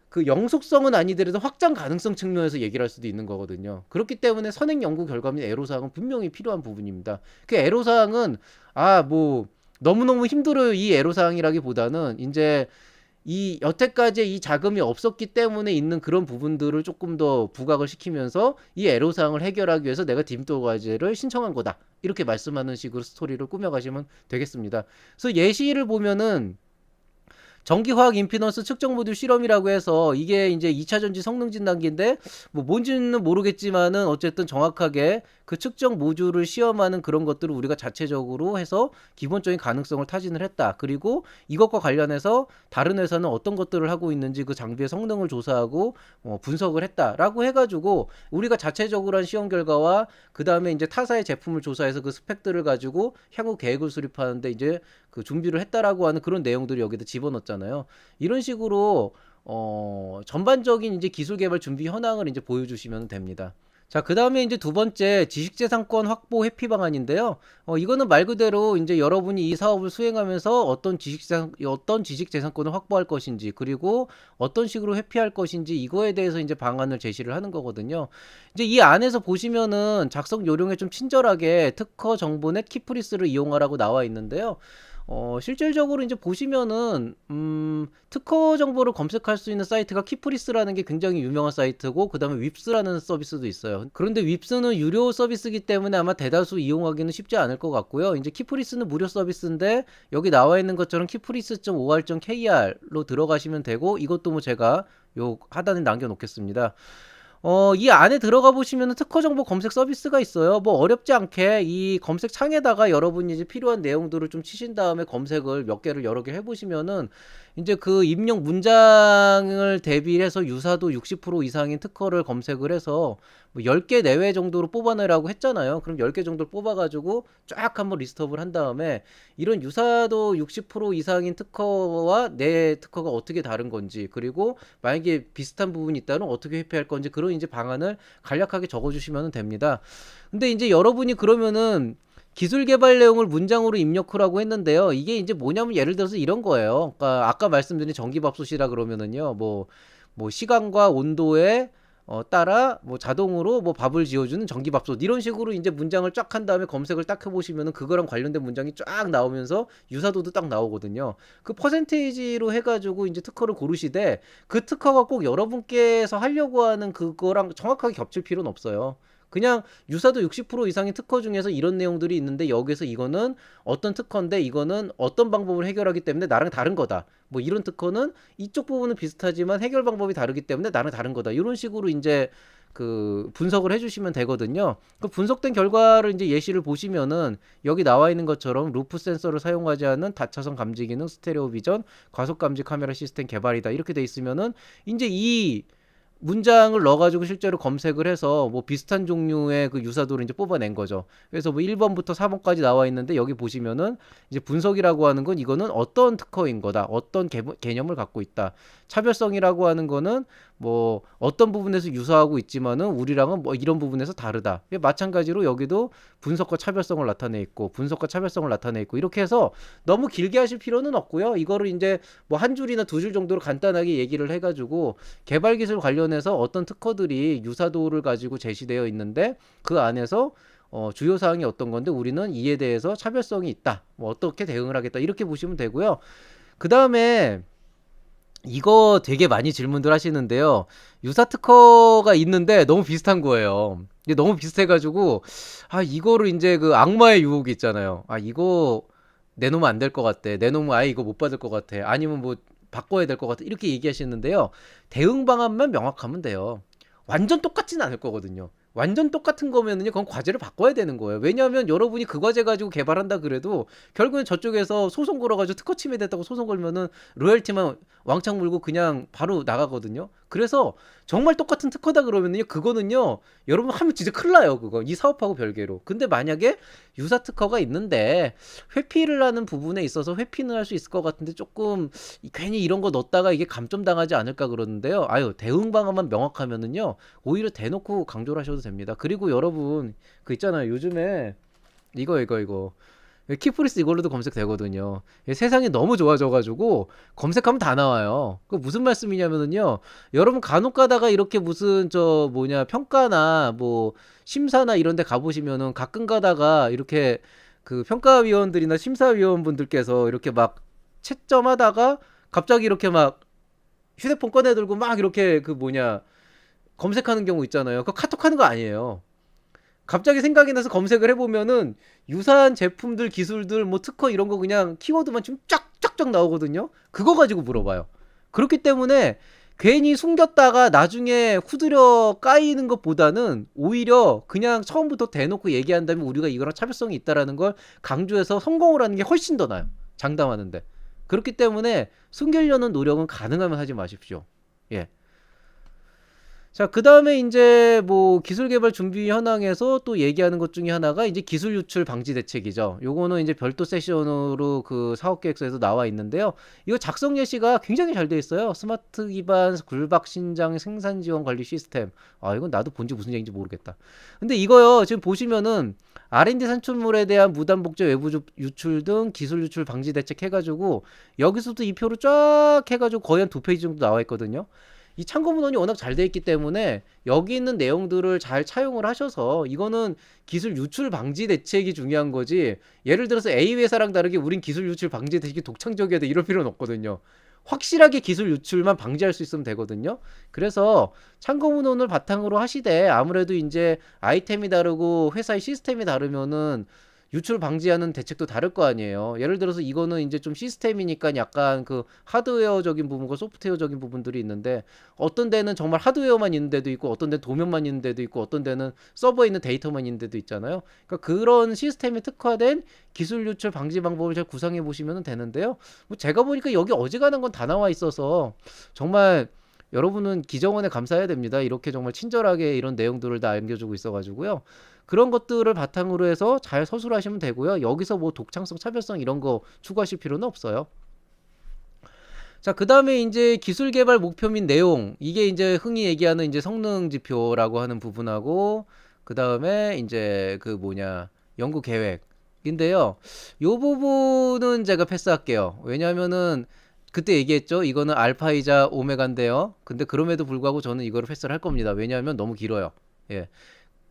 S1: 그 영속성은 아니더라도 확장 가능성 측면에서 얘기를 할 수도 있는 거거든요. 그렇기 때문에 선행 연구 결과 및 애로사항은 분명히 필요한 부분입니다. 그 애로사항은 뭐 너무너무 힘들어요. 이 애로사항이라기보다는 이제 이 여태까지 이 자금이 없었기 때문에 있는 그런 부분들을 조금 더 부각을 시키면서 이 애로사항을 해결하기 위해서 내가 딤돌 과제를 신청한 거다. 이렇게 말씀하는 식으로 스토리를 꾸며가시면 되겠습니다. 그래서 예시를 보면은 전기화학 임피던스 측정 모듈 실험이라고 해서 이게 이제 2차 전지 성능 진단기인데 뭐 뭔지는 모르겠지만은 어쨌든 정확하게 그 측정 모듈을 시험하는 그런 것들을 우리가 자체적으로 해서 기본적인 가능성을 타진을 했다. 그리고 이것과 관련해서 다른 회사는 어떤 것들을 하고 있는지 그 장비의 성능을 조사하고 분석을 했다라고 해가지고 우리가 자체적으로 한 시험 결과와 그 다음에 이제 타사의 제품을 조사해서 그 스펙들을 가지고 향후 계획을 수립하는데 이제 그 준비를 했다라고 하는 그런 내용들이 여기다 집어넣었잖아요. 이런 식으로 전반적인 이제 기술 개발 준비 현황을 이제 보여주시면 됩니다. 자, 그 다음에 이제 두 번째 지식재산권 확보 회피 방안인데요. 이거는 말 그대로 이제 여러분이 이 사업을 수행하면서 어떤 지식재산권을 확보할 것인지, 그리고 어떤 식으로 회피할 것인지, 이거에 대해서 이제 방안을 제시를 하는 거거든요. 이제 이 안에서 보시면은 작성 요령에 좀 친절하게 특허 정보 넷 키프리스를 이용하라고 나와 있는데요. 실질적으로 이제 보시면은 특허 정보를 검색할 수 있는 사이트가 키프리스라는 게 굉장히 유명한 사이트고 그다음에 윕스라는 서비스도 있어요. 그런데 윕스는 유료 서비스이기 때문에 아마 대다수 이용하기는 쉽지 않을 것 같고요. 이제 키프리스는 무료 서비스인데 여기 나와 있는 것처럼 키프리스.or.kr로 들어가시면 되고 이것도 뭐 제가 요 하단에 남겨 놓겠습니다. 이 안에 들어가 보시면은 특허 정보 검색 서비스가 있어요. 뭐 어렵지 않게 이 검색 창에다가 여러분이 이제 필요한 내용들을 좀 치신 다음에 검색을 몇 개를 여러 개 해보시면은 이제 그 입력 문장을 대비해서 유사도 60% 이상인 특허를 검색을 해서 뭐 10개 내외 정도로 뽑아내라고 했잖아요. 그럼 10개 정도를 뽑아가지고 쫙 한번 리스트업을 한 다음에 이런 유사도 60% 이상인 특허와 내 특허가 어떻게 다른 건지, 그리고 만약에 비슷한 부분이 있다면 어떻게 회피할 건지, 그런 이제 방안을 간략하게 적어주시면 됩니다. 근데 이제 여러분이 그러면은 기술 개발 내용을 문장으로 입력하라고 했는데요. 이게 이제 뭐냐면 예를 들어서 이런 거예요. 그러니까 아까 말씀드린 전기밥솥이라 그러면은요. 뭐 시간과 온도에 따라 뭐 자동으로 뭐 밥을 지어주는 전기밥솥, 이런 식으로 이제 문장을 쫙 한 다음에 검색을 딱 해보시면은 그거랑 관련된 문장이 쫙 나오면서 유사도도 딱 나오거든요. 그 퍼센테이지로 해가지고 이제 특허를 고르시되, 그 특허가 꼭 여러분께서 하려고 하는 그거랑 정확하게 겹칠 필요는 없어요. 그냥 유사도 60% 이상의 특허 중에서 이런 내용들이 있는데 여기서 이거는 어떤 특허인데 이거는 어떤 방법을 해결하기 때문에 나랑 다른 거다. 뭐 이런 특허는 이쪽 부분은 비슷하지만 해결 방법이 다르기 때문에 나랑 다른 거다. 이런 식으로 이제 그 분석을 해주시면 되거든요. 그 분석된 결과를 이제 예시를 보시면은 여기 나와 있는 것처럼 루프 센서를 사용하지 않는 다차선 감지 기능, 스테레오 비전, 과속 감지 카메라 시스템 개발이다. 이렇게 돼 있으면은 이제 이 문장을 넣어가지고 실제로 검색을 해서 뭐 비슷한 종류의 그 유사도를 이제 뽑아낸 거죠. 그래서 뭐 1번부터 4번까지 나와 있는데 여기 보시면은 이제 분석이라고 하는 건 이거는 어떤 특허인 거다. 어떤 개념을 갖고 있다. 차별성이라고 하는 거는 뭐 어떤 부분에서 유사하고 있지만은 우리랑은 뭐 이런 부분에서 다르다. 마찬가지로 여기도 분석과 차별성을 나타내 있고 분석과 차별성을 나타내 있고, 이렇게 해서 너무 길게 하실 필요는 없고요. 이거를 이제 뭐 한 줄이나 두 줄 정도로 간단하게 얘기를 해가지고 개발 기술 관련해서 어떤 특허들이 유사도를 가지고 제시되어 있는데 그 안에서 주요 사항이 어떤 건데 우리는 이에 대해서 차별성이 있다. 뭐 어떻게 대응을 하겠다. 이렇게 보시면 되고요. 그 다음에 이거 되게 많이 질문들 하시는데요. 유사 특허가 있는데 너무 비슷한 거예요. 이게 너무 비슷해가지고 이거를 이제 그 악마의 유혹이 있잖아요. 이거 내놓으면 안 될 것 같아. 내놓으면 아예 이거 못 받을 것 같아. 아니면 뭐 바꿔야 될 것 같아. 이렇게 얘기하시는데요. 대응 방안만 명확하면 돼요. 완전 똑같지는 않을 거거든요. 완전 똑같은 거면은요, 그건 과제를 바꿔야 되는 거예요. 왜냐하면 여러분이 그 과제 가지고 개발한다 그래도 결국엔 저쪽에서 소송 걸어가지고 특허 침해됐다고 소송 걸면은 로열티만 왕창 물고 그냥 바로 나가거든요. 그래서 정말 똑같은 특허다 그러면은요, 그거는요, 여러분 하면 진짜 큰일 나요. 그거 이 사업하고 별개로. 근데 만약에 유사 특허가 있는데 회피를 하는 부분에 있어서 회피는 할 수 있을 것 같은데 조금 괜히 이런 거 넣었다가 이게 감점당하지 않을까 그러는데요. 대응 방안만 명확하면은요, 오히려 대놓고 강조를 하셔도 됩니다. 그리고 여러분 그 있잖아요. 요즘에 이거 키프리스 이걸로도 검색되거든요. 세상이 너무 좋아져가지고 검색하면 다 나와요. 그 무슨 말씀이냐면은요, 여러분 간혹 가다가 이렇게 무슨 저 뭐냐 평가나 뭐 심사나 이런 데 가보시면은 가끔 가다가 이렇게 그 평가위원들이나 심사위원분들께서 이렇게 막 채점하다가 갑자기 이렇게 막 휴대폰 꺼내 들고 막 이렇게 그 뭐냐 검색하는 경우 있잖아요. 그거 카톡 하는 거 아니에요. 갑자기 생각이 나서 검색을 해보면은 유사한 제품들, 기술들, 뭐 특허 이런 거 그냥 키워드만 좀 쫙쫙쫙 나오거든요. 그거 가지고 물어봐요. 그렇기 때문에 괜히 숨겼다가 나중에 후드려 까이는 것보다는 오히려 그냥 처음부터 대놓고 얘기한다면 우리가 이거랑 차별성이 있다라는 걸 강조해서 성공을 하는 게 훨씬 더 나아요. 장담하는데. 그렇기 때문에 숨기려는 노력은 가능하면 하지 마십시오. 예. 자, 그 다음에 이제 뭐 기술 개발 준비 현황에서 또 얘기하는 것 중에 하나가 이제 기술 유출 방지 대책이죠. 요거는 이제 별도 세션으로 그 사업 계획서에서 나와 있는데요. 이거 작성 예시가 굉장히 잘 돼 있어요. 스마트 기반 굴박 신장 생산 지원 관리 시스템. 이건 나도 본지 무슨 얘기인지 모르겠다. 근데 이거요, 지금 보시면은 R&D 산출물에 대한 무단 복제 외부 유출 등 기술 유출 방지 대책 해가지고 여기서도 이 표로 쫙 해가지고 거의 한 2페이지 정도 나와 있거든요. 이 참고 문헌이 워낙 잘 돼 있기 때문에 여기 있는 내용들을 잘 차용을 하셔서, 이거는 기술 유출 방지 대책이 중요한 거지, 예를 들어서 A 회사랑 다르게 우린 기술 유출 방지 대책이 독창적이어야 돼 이럴 필요는 없거든요. 확실하게 기술 유출만 방지할 수 있으면 되거든요. 그래서 참고 문헌을 바탕으로 하시되, 아무래도 이제 아이템이 다르고 회사의 시스템이 다르면은 유출 방지하는 대책도 다를 거 아니에요. 예를 들어서 이거는 이제 좀 시스템이니까 약간 그 하드웨어적인 부분과 소프트웨어적인 부분들이 있는데 어떤 데는 정말 하드웨어만 있는 데도 있고 어떤 데는 도면만 있는 데도 있고 어떤 데는 서버에 있는 데이터만 있는 데도 있잖아요. 그러니까 그런 시스템에 특화된 기술 유출 방지 방법을 잘 구상해 보시면 되는데요. 뭐 제가 보니까 여기 어지간한 건 다 나와 있어서 정말 여러분은 기정원에 감사해야 됩니다. 이렇게 정말 친절하게 이런 내용들을 다 안겨주고 있어가지고요. 그런 것들을 바탕으로 해서 잘 서술하시면 되고요. 여기서 뭐 독창성, 차별성 이런 거 추구하실 필요는 없어요. 자, 그 다음에 이제 기술 개발 목표 및 내용. 이게 이제 흔히 얘기하는 이제 성능 지표라고 하는 부분하고, 그 다음에 이제 그 뭐냐, 연구 계획인데요. 요 부분은 제가 패스할게요. 왜냐면은 그때 얘기했죠. 이거는 알파이자 오메가인데요. 근데 그럼에도 불구하고 저는 이거를 패스를 할 겁니다. 왜냐하면 너무 길어요. 예.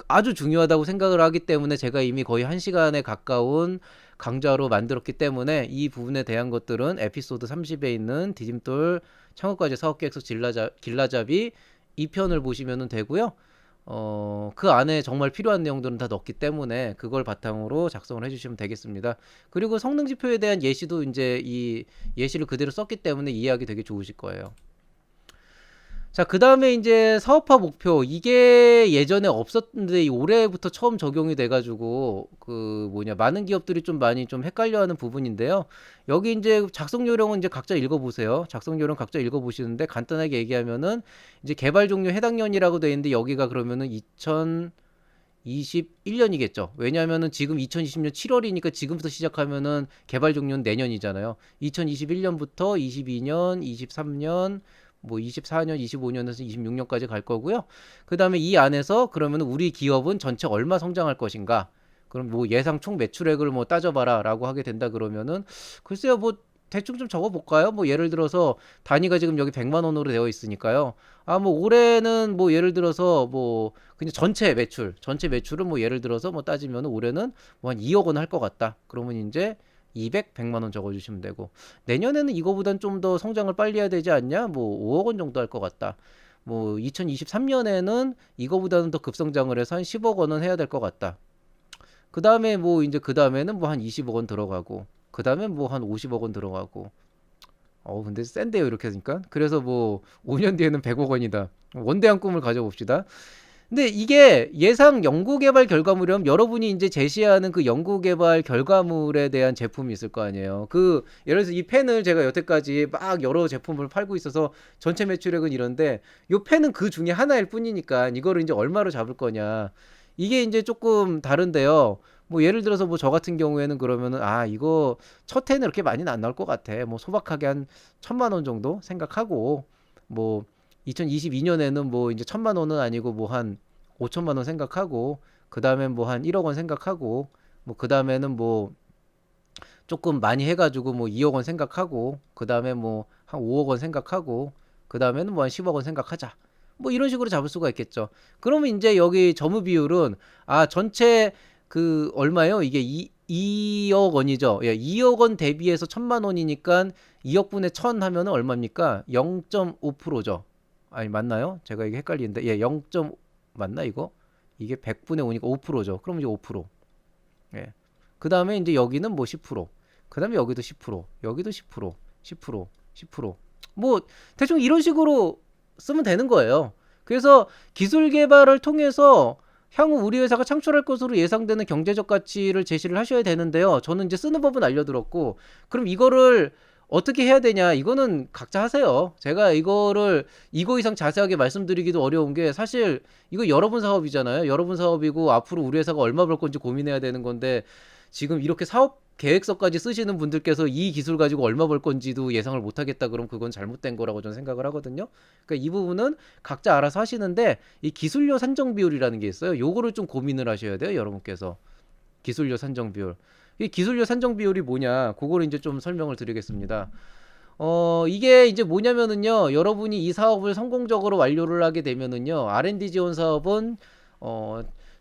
S1: 아주 중요하다고 생각을 하기 때문에 제가 이미 거의 1시간에 가까운 강좌로 만들었기 때문에 이 부분에 대한 것들은 에피소드 30에 있는 디딤돌 창업과제 사업계획서 길라잡이 2편을 보시면 되고요. 그 안에 정말 필요한 내용들은 다 넣었기 때문에 그걸 바탕으로 작성을 해주시면 되겠습니다. 그리고 성능 지표에 대한 예시도 이제 이 예시를 그대로 썼기 때문에 이해하기 되게 좋으실 거예요. 자, 그 다음에 이제 사업화 목표. 이게 예전에 없었는데 올해부터 처음 적용이 돼가지고, 그 뭐냐, 많은 기업들이 좀 많이 좀 헷갈려 하는 부분인데요. 여기 이제 작성 요령은 이제 각자 읽어보세요. 작성 요령 각자 읽어보시는데 간단하게 얘기하면은 이제 개발 종료 해당 년이라고 돼 있는데 여기가 그러면은 2021년이겠죠. 왜냐하면은 지금 2020년 7월이니까 지금부터 시작하면은 개발 종료는 내년이잖아요. 2021년부터 22년, 23년, 뭐 24년, 25년에서 26년까지 갈 거고요. 그 다음에 이 안에서 그러면 우리 기업은 전체 얼마 성장할 것인가? 그럼 뭐 예상 총 매출액을 뭐 따져봐라라고 하게 된다 그러면은 글쎄요 뭐 대충 좀 적어볼까요? 뭐 예를 들어서 단위가 지금 여기 100만 원으로 되어 있으니까요. 아 뭐 올해는 뭐 예를 들어서 뭐 그냥 전체 매출은 뭐 예를 들어서 뭐 따지면 올해는 뭐 한 2억 원 할 것 같다. 그러면 이제 100만 원 적어주시면 되고 내년에는 이거보단 좀 더 성장을 빨리 해야 되지 않냐? 뭐 5억 원 정도 할 것 같다. 뭐 2023년에는 이거보다는 더 급성장을 해서 한 10억 원은 해야 될 것 같다. 그 다음에 뭐 이제 그 다음에는 뭐 한 20억 원 들어가고 그 다음에 뭐 한 50억 원 들어가고 근데 센데요 이렇게 하니까 그래서 뭐 5년 뒤에는 100억 원이다. 원대한 꿈을 가져봅시다. 근데 이게 예상 연구개발 결과물이면 여러분이 이제 제시하는 그 연구개발 결과물에 대한 제품이 있을 거 아니에요. 그 예를 들어서 이 펜을 제가 여태까지 막 여러 제품을 팔고 있어서 전체 매출액은 이런데 이 펜은 그 중에 하나일 뿐이니까 이거를 이제 얼마로 잡을 거냐. 이게 이제 조금 다른데요. 뭐 예를 들어서 뭐 저 같은 경우에는 그러면은 이거 첫 해는 이렇게 많이는 안 나올 것 같아. 뭐 소박하게 한 1,000만 원 정도 생각하고 뭐 2022년에는 뭐 이제 1,000만 원은 아니고 뭐 한 5천만 원 생각하고 그 다음에 뭐 한 1억 원 생각하고 뭐 그 다음에는 뭐 조금 많이 해가지고 뭐 2억 원 생각하고 그 다음에 뭐 한 5억 원 생각하고 그 다음에는 뭐 한 10억 원 생각하자. 뭐 이런 식으로 잡을 수가 있겠죠. 그러면 이제 여기 점유 비율은 전체 그 얼마예요? 이게 2억 원이죠. 예, 2억 원 대비해서 1,000만 원이니까 2억 분의 1,000 하면은 얼마입니까? 0.5%죠. 아니 맞나요? 제가 이게 헷갈리는데 예, 0. 맞나 이거? 이게 100분의 5니까 5%죠. 그럼 이제 5%. 예. 그 다음에 이제 여기는 뭐 10%. 그 다음에 여기도 10%. 여기도 10%. 10%. 10%. 뭐 대충 이런 식으로 쓰면 되는 거예요. 그래서 기술 개발을 통해서 향후 우리 회사가 창출할 것으로 예상되는 경제적 가치를 제시를 하셔야 되는데요. 저는 이제 쓰는 법은 알려드렸고, 그럼 이거를 어떻게 해야 되냐? 이거는 각자 하세요. 제가 이거를 이거 이상 자세하게 말씀드리기도 어려운 게 사실 이거 여러분 사업이잖아요. 여러분 사업이고 앞으로 우리 회사가 얼마 벌 건지 고민해야 되는 건데 지금 이렇게 사업 계획서까지 쓰시는 분들께서 이 기술 가지고 얼마 벌 건지도 예상을 못 하겠다 그럼 그건 잘못된 거라고 저는 생각을 하거든요. 그러니까 이 부분은 각자 알아서 하시는데 이 기술료 산정 비율이라는 게 있어요. 요거를 좀 고민을 하셔야 돼요, 여러분께서. 기술료 산정 비율. 이 기술료 산정 비율이 뭐냐? 그거를 이제 좀 설명을 드리겠습니다. 이게 이제 뭐냐면은요, 여러분이 이 사업을 성공적으로 완료를 하게 되면은요, R&D 지원 사업은,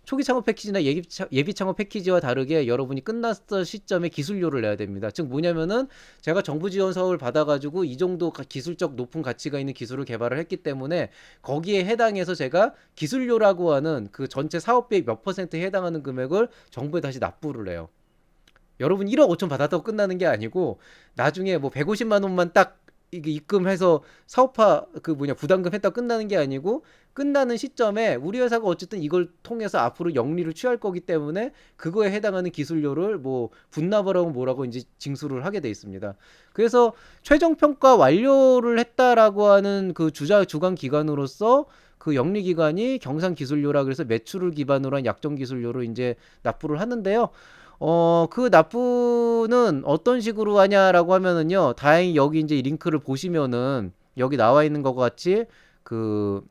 S1: 초기 창업 패키지나 예비 창업 패키지와 다르게 여러분이 끝났던 시점에 기술료를 내야 됩니다. 즉 뭐냐면은 제가 정부 지원 사업을 받아가지고 이 정도 기술적 높은 가치가 있는 기술을 개발을 했기 때문에 거기에 해당해서 제가 기술료라고 하는 그 전체 사업비의 몇 퍼센트에 해당하는 금액을 정부에 다시 납부를 해요. 여러분 1억 5천 받았다고 끝나는 게 아니고 나중에 뭐 150만 원만 딱 이게 입금해서 사업화 그 뭐냐 부담금 했다 끝나는 게 아니고 끝나는 시점에 우리 회사가 어쨌든 이걸 통해서 앞으로 영리를 취할 거기 때문에 그거에 해당하는 기술료를 뭐 분납하라고 뭐라고 이제 징수를 하게 돼 있습니다. 그래서 최종 평가 완료를 했다라고 하는 그 주관 기관으로서 그 영리 기관이 경상 기술료라 그래서 매출을 기반으로 한 약정 기술료를 이제 납부를 하는데요. 그 납부는 어떤 식으로 하냐라고 하면은요. 다행히 여기 이제 링크를 보시면은 여기 나와 있는 것 같이 그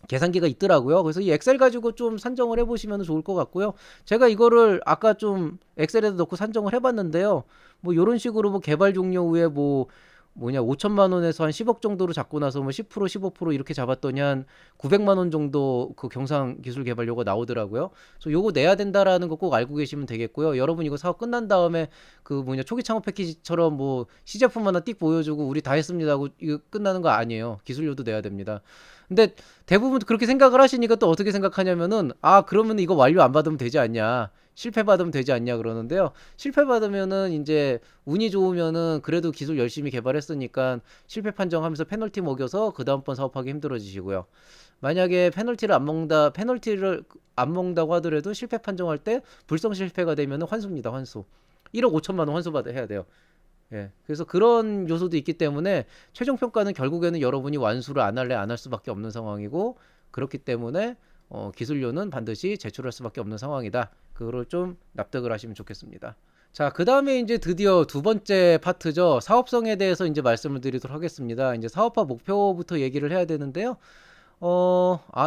S1: 계산기가 있더라고요. 그래서 이 엑셀 가지고 좀 산정을 해보시면 좋을 것 같고요. 제가 이거를 아까 좀 엑셀에도 넣고 산정을 해봤는데요. 뭐 이런 식으로 뭐 개발 종료 후에 뭐 뭐냐 5천만 원에서 한 10억 정도로 잡고 나서 뭐 10% 15% 이렇게 잡았더니 한 900만 원 정도 그 경상 기술 개발료가 나오더라고요. 그래서 요거 내야 된다라는 거 꼭 알고 계시면 되겠고요. 여러분 이거 사업 끝난 다음에 그 뭐냐 초기 창업 패키지처럼 뭐 시제품 하나 띡 보여주고 우리 다 했습니다 하고 이거 끝나는 거 아니에요. 기술료도 내야 됩니다. 근데 대부분 그렇게 생각을 하시니까 또 어떻게 생각하냐면은 아 그러면 이거 완료 안 받으면 되지 않냐 실패 받으면 되지 않냐 그러는데요. 실패 받으면은 이제 운이 좋으면은 그래도 기술 열심히 개발했으니까 실패 판정하면서 페널티 먹여서 그 다음번 사업하기 힘들어지시고요. 만약에 페널티를 안 먹는다고 하더라도 실패 판정할 때 불성 실패가 되면은 환수입니다. 환수. 1억 5천만 원 환수 받아야 돼요. 예. 그래서 그런 요소도 있기 때문에 최종 평가는 결국에는 여러분이 완수를 안 할래 안 할 수밖에 없는 상황이고 그렇기 때문에 기술료는 반드시 제출할 수밖에 없는 상황이다. 그거를 좀 납득을 하시면 좋겠습니다. 자, 그 다음에 이제 드디어 두 번째 파트죠. 사업성에 대해서 이제 말씀을 드리도록 하겠습니다. 이제 사업화 목표부터 얘기를 해야 되는데요.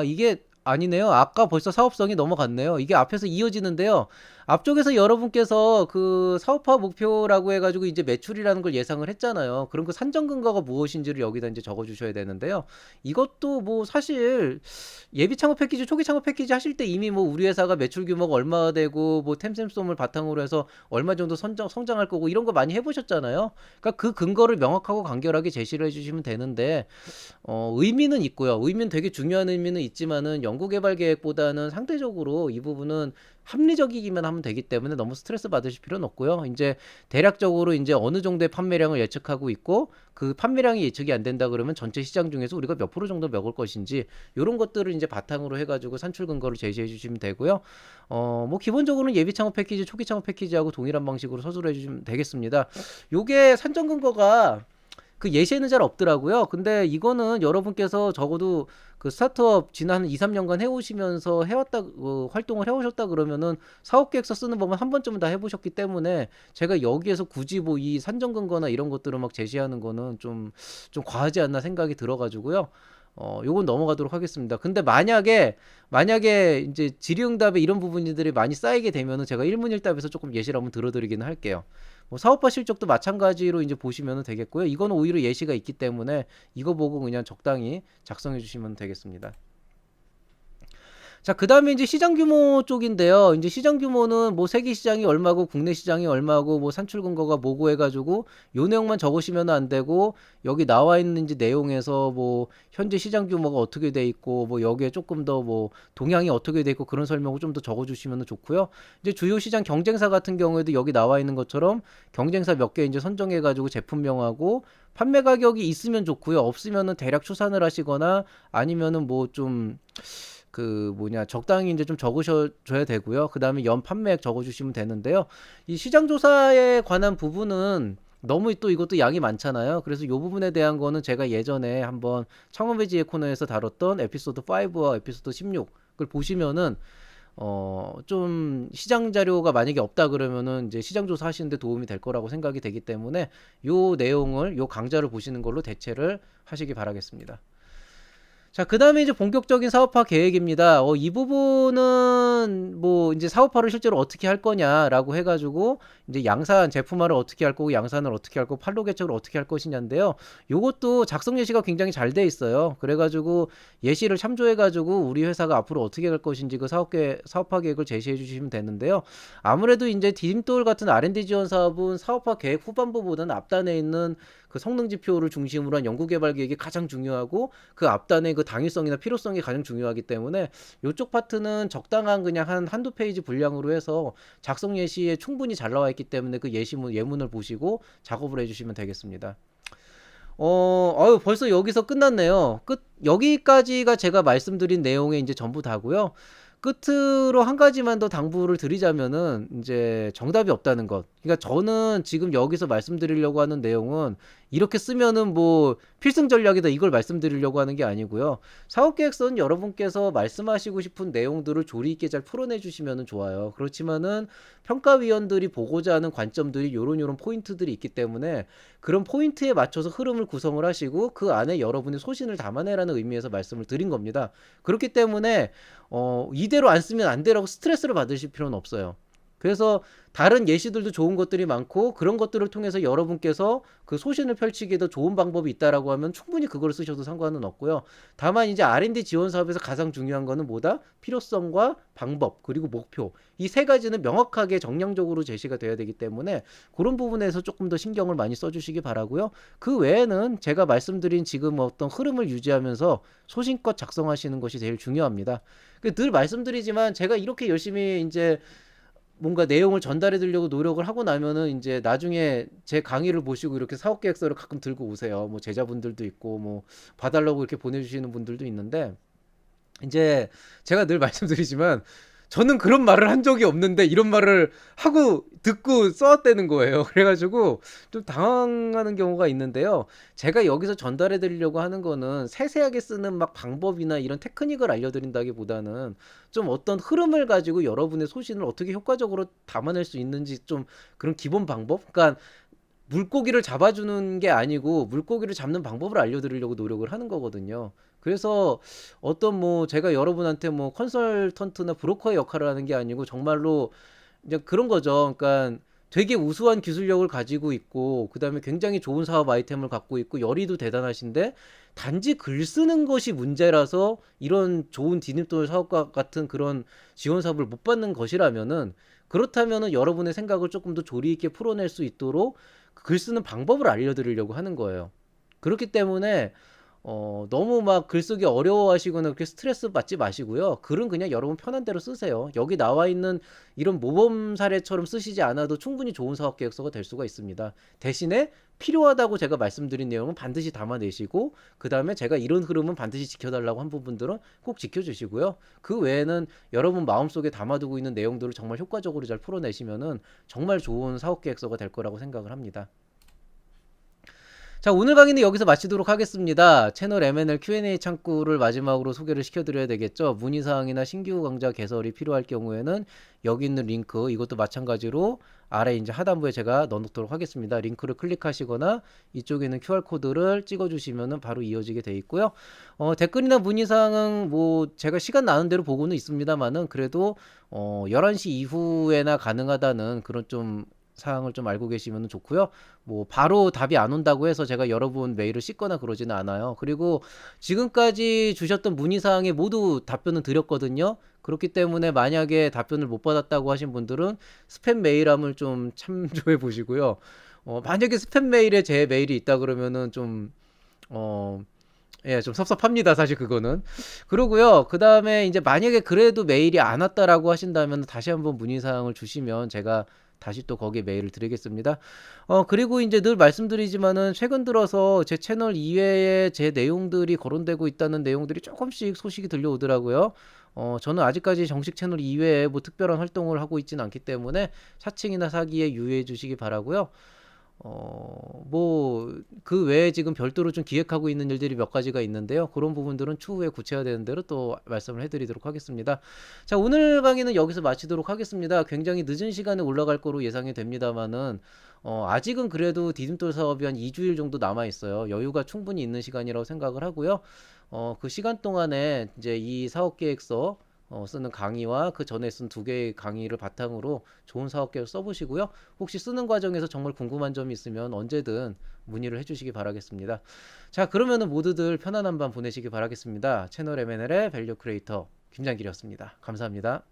S1: 이게 아니네요. 아까 벌써 사업성이 넘어갔네요. 이게 앞에서 이어지는데요. 앞쪽에서 여러분께서 그 사업화 목표라고 해가지고 이제 매출이라는 걸 예상을 했잖아요. 그럼 그 산정 근거가 무엇인지를 여기다 이제 적어주셔야 되는데요. 이것도 뭐 사실 예비 창업 패키지, 초기 창업 패키지 하실 때 이미 뭐 우리 회사가 매출 규모가 얼마 되고 뭐 템셈솜을 바탕으로 해서 얼마 정도 성장할 거고 이런 거 많이 해보셨잖아요. 그러니까 그 근거를 명확하고 간결하게 제시를 해주시면 되는데 의미는 있고요. 의미는 되게 중요한 의미는 있지만은 연구개발 계획보다는 상대적으로 이 부분은 합리적이기만 하면 되기 때문에 너무 스트레스 받으실 필요는 없고요. 이제 대략적으로 이제 어느 정도의 판매량을 예측하고 있고 그 판매량이 예측이 안 된다 그러면 전체 시장 중에서 우리가 몇 프로 정도 먹을 것인지 이런 것들을 이제 바탕으로 해가지고 산출 근거를 제시해 주시면 되고요. 뭐 기본적으로는 예비 창업 패키지, 초기 창업 패키지하고 동일한 방식으로 서술해 주시면 되겠습니다. 요게 산정 근거가 그 예시에는 잘 없더라고요. 근데 이거는 여러분께서 적어도 그 스타트업 지난 2, 3년간 해오시면서 해왔다, 활동을 해오셨다 그러면은 사업계획서 쓰는 법은 한 번쯤은 다 해보셨기 때문에 제가 여기에서 굳이 뭐 이 산정 근거나 이런 것들을 막 제시하는 거는 좀 과하지 않나 생각이 들어가지고요. 요건 넘어가도록 하겠습니다. 근데 만약에 이제 질의응답에 이런 부분들이 많이 쌓이게 되면은 제가 일문일답에서 조금 예시를 한번 들어드리기는 할게요. 뭐 사업화 실적도 마찬가지로 이제 보시면 되겠고요. 이거는 오히려 예시가 있기 때문에 이거 보고 그냥 적당히 작성해 주시면 되겠습니다. 자, 그 다음에 이제 시장 규모 쪽인데요. 이제 시장 규모는 뭐 세계 시장이 얼마고 국내 시장이 얼마고 뭐 산출 근거가 뭐고 해가지고 요 내용만 적으시면 안 되고 여기 나와 있는 이제 내용에서 뭐 현재 시장 규모가 어떻게 돼 있고 뭐 여기에 조금 더 뭐 동향이 어떻게 돼 있고 그런 설명을 좀 더 적어주시면 좋고요. 이제 주요 시장 경쟁사 같은 경우에도 여기 나와 있는 것처럼 경쟁사 몇 개 이제 선정해가지고 제품명하고 판매 가격이 있으면 좋고요. 없으면은 대략 추산을 하시거나 아니면은 뭐좀 그 뭐냐 적당히 이제 좀 적으셔야 되고요. 그 다음에 연 판매액 적어주시면 되는데요. 이 시장 조사에 관한 부분은 너무 또 이것도 양이 많잖아요. 그래서 이 부분에 대한 거는 제가 예전에 한번 창업의 지혜 코너에서 다뤘던 에피소드 5와 에피소드 16을 보시면은 좀 시장 자료가 만약에 없다 그러면은 이제 시장 조사 하시는데 도움이 될 거라고 생각이 되기 때문에 요 내용을 요 강좌를 보시는 걸로 대체를 하시기 바라겠습니다. 자, 그 다음에 이제 본격적인 사업화 계획입니다. 이 부분은 뭐 이제 사업화를 실제로 어떻게 할 거냐라고 해가지고 이제 양산, 제품화를 어떻게 할 거고 양산을 어떻게 할 거고 판로 개척을 어떻게 할 것이냐인데요. 요것도 작성 예시가 굉장히 잘 돼 있어요. 그래가지고 예시를 참조해가지고 우리 회사가 앞으로 어떻게 갈 것인지 그 사업화 계획을 제시해 주시면 되는데요. 아무래도 이제 디딤돌 같은 R&D 지원 사업은 사업화 계획 후반부보다는 앞단에 있는 그 그 성능 지표를 중심으로 한 연구개발 계획이 가장 중요하고 그 앞단의 그 당위성이나 필요성이 가장 중요하기 때문에 이쪽 파트는 적당한 그냥 한두 페이지 분량으로 해서 작성 예시에 충분히 잘 나와 있기 때문에 그 예문을 보시고 작업을 해주시면 되겠습니다. 벌써 여기서 끝났네요. 여기까지가 제가 말씀드린 내용의 이제 전부 다고요. 끝으로 한 가지만 더 당부를 드리자면은 이제 정답이 없다는 것. 그러니까 저는 지금 여기서 말씀드리려고 하는 내용은 이렇게 쓰면은 뭐 필승 전략이다 이걸 말씀드리려고 하는 게 아니고요. 사업계획서는 여러분께서 말씀하시고 싶은 내용들을 조리 있게 잘 풀어내 주시면은 좋아요. 그렇지만은 평가위원들이 보고자 하는 관점들이 요런 포인트들이 있기 때문에 그런 포인트에 맞춰서 흐름을 구성을 하시고 그 안에 여러분의 소신을 담아내라는 의미에서 말씀을 드린 겁니다. 그렇기 때문에 이대로 안 쓰면 안 되라고 스트레스를 받으실 필요는 없어요. 그래서 다른 예시들도 좋은 것들이 많고 그런 것들을 통해서 여러분께서 그 소신을 펼치기에 더 좋은 방법이 있다라고 하면 충분히 그걸 쓰셔도 상관은 없고요. 다만 이제 R&D 지원 사업에서 가장 중요한 거는 뭐다? 필요성과 방법 그리고 목표 이 세 가지는 명확하게 정량적으로 제시가 돼야 되기 때문에 그런 부분에서 조금 더 신경을 많이 써주시기 바라고요. 그 외에는 제가 말씀드린 지금 어떤 흐름을 유지하면서 소신껏 작성하시는 것이 제일 중요합니다. 늘 말씀드리지만 제가 이렇게 열심히 이제 뭔가 내용을 전달해 드리려고 노력을 하고 나면은 이제 나중에 제 강의를 보시고 이렇게 사업 계획서를 가끔 들고 오세요. 뭐 제자분들도 있고 뭐 봐달라고 이렇게 보내주시는 분들도 있는데 이제 제가 늘 말씀드리지만 저는 그런 말을 한 적이 없는데 이런 말을 하고 듣고 써왔다는 거예요. 그래가지고 좀 당황하는 경우가 있는데요. 제가 여기서 전달해 드리려고 하는 거는 세세하게 쓰는 막 방법이나 이런 테크닉을 알려드린다기보다는 좀 어떤 흐름을 가지고 여러분의 소신을 어떻게 효과적으로 담아낼 수 있는지 좀 그런 기본 방법? 그러니까 물고기를 잡아주는 게 아니고 물고기를 잡는 방법을 알려드리려고 노력을 하는 거거든요. 그래서 어떤 뭐 제가 여러분한테 뭐 컨설턴트나 브로커의 역할을 하는 게 아니고 정말로 이제 그런 거죠. 그러니까 되게 우수한 기술력을 가지고 있고 그다음에 굉장히 좋은 사업 아이템을 갖고 있고 열의도 대단하신데 단지 글 쓰는 것이 문제라서 이런 좋은 디딤돌 사업과 같은 그런 지원 사업을 못 받는 것이라면은 그렇다면은 여러분의 생각을 조금 더 조리 있게 풀어낼 수 있도록 글 쓰는 방법을 알려드리려고 하는 거예요. 그렇기 때문에 너무 막 글쓰기 어려워하시거나 그렇게 스트레스 받지 마시고요. 글은 그냥 여러분 편한 대로 쓰세요. 여기 나와 있는 이런 모범 사례처럼 쓰시지 않아도 충분히 좋은 사업 계획서가 될 수가 있습니다. 대신에 필요하다고 제가 말씀드린 내용은 반드시 담아내시고 그 다음에 제가 이런 흐름은 반드시 지켜달라고 한 부분들은 꼭 지켜주시고요. 그 외에는 여러분 마음속에 담아두고 있는 내용들을 정말 효과적으로 잘 풀어내시면은 정말 좋은 사업 계획서가 될 거라고 생각을 합니다. 자, 오늘 강의는 여기서 마치도록 하겠습니다. 채널 M&L Q&A 창구를 마지막으로 소개를 시켜드려야 되겠죠. 문의사항이나 신규 강좌 개설이 필요할 경우에는 여기 있는 링크, 이것도 마찬가지로 아래 이제 하단부에 제가 넣어놓도록 하겠습니다. 링크를 클릭하시거나 이쪽에 있는 QR코드를 찍어주시면 바로 이어지게 돼 있고요. 댓글이나 문의사항은 뭐 제가 시간 나는 대로 보고는 있습니다만은 그래도 11시 이후에나 가능하다는 그런 좀 사항을 좀 알고 계시면 좋고요. 뭐 바로 답이 안 온다고 해서 제가 여러분 메일을 씻거나 그러지는 않아요. 그리고 지금까지 주셨던 문의 사항에 모두 답변은 드렸거든요. 그렇기 때문에 만약에 답변을 못 받았다고 하신 분들은 스팸 메일함을 좀 참조해 보시고요. 만약에 스팸 메일에 제 메일이 있다 그러면은 예, 좀 섭섭합니다. 사실 그거는. 그러고요. 그 다음에 이제 만약에 그래도 메일이 안 왔다라고 하신다면 다시 한번 문의사항을 주시면 제가 다시 또 거기에 메일을 드리겠습니다. 그리고 이제 늘 말씀드리지만은 최근 들어서 제 채널 이외에 제 내용들이 거론되고 있다는 내용들이 조금씩 소식이 들려오더라고요. 저는 아직까지 정식 채널 이외에 뭐 특별한 활동을 하고 있지는 않기 때문에 사칭이나 사기에 유의해 주시기 바라고요. 뭐, 그 외에 지금 별도로 좀 기획하고 있는 일들이 몇 가지가 있는데요. 그런 부분들은 추후에 구체화되는 대로 또 말씀을 해드리도록 하겠습니다. 자, 오늘 강의는 여기서 마치도록 하겠습니다. 굉장히 늦은 시간에 올라갈 거로 예상이 됩니다만은, 아직은 그래도 디딤돌 사업이 한 2주일 정도 남아있어요. 여유가 충분히 있는 시간이라고 생각을 하고요. 그 시간 동안에 이제 이 사업 계획서 쓰는 강의와 그 전에 쓴 두 개의 강의를 바탕으로 좋은 사업 계획 써보시고요. 혹시 쓰는 과정에서 정말 궁금한 점이 있으면 언제든 문의를 해주시기 바라겠습니다. 자, 그러면은 모두들 편안한 밤 보내시기 바라겠습니다. 채널 M&L의 밸류 크리에이터 김장길이었습니다. 감사합니다.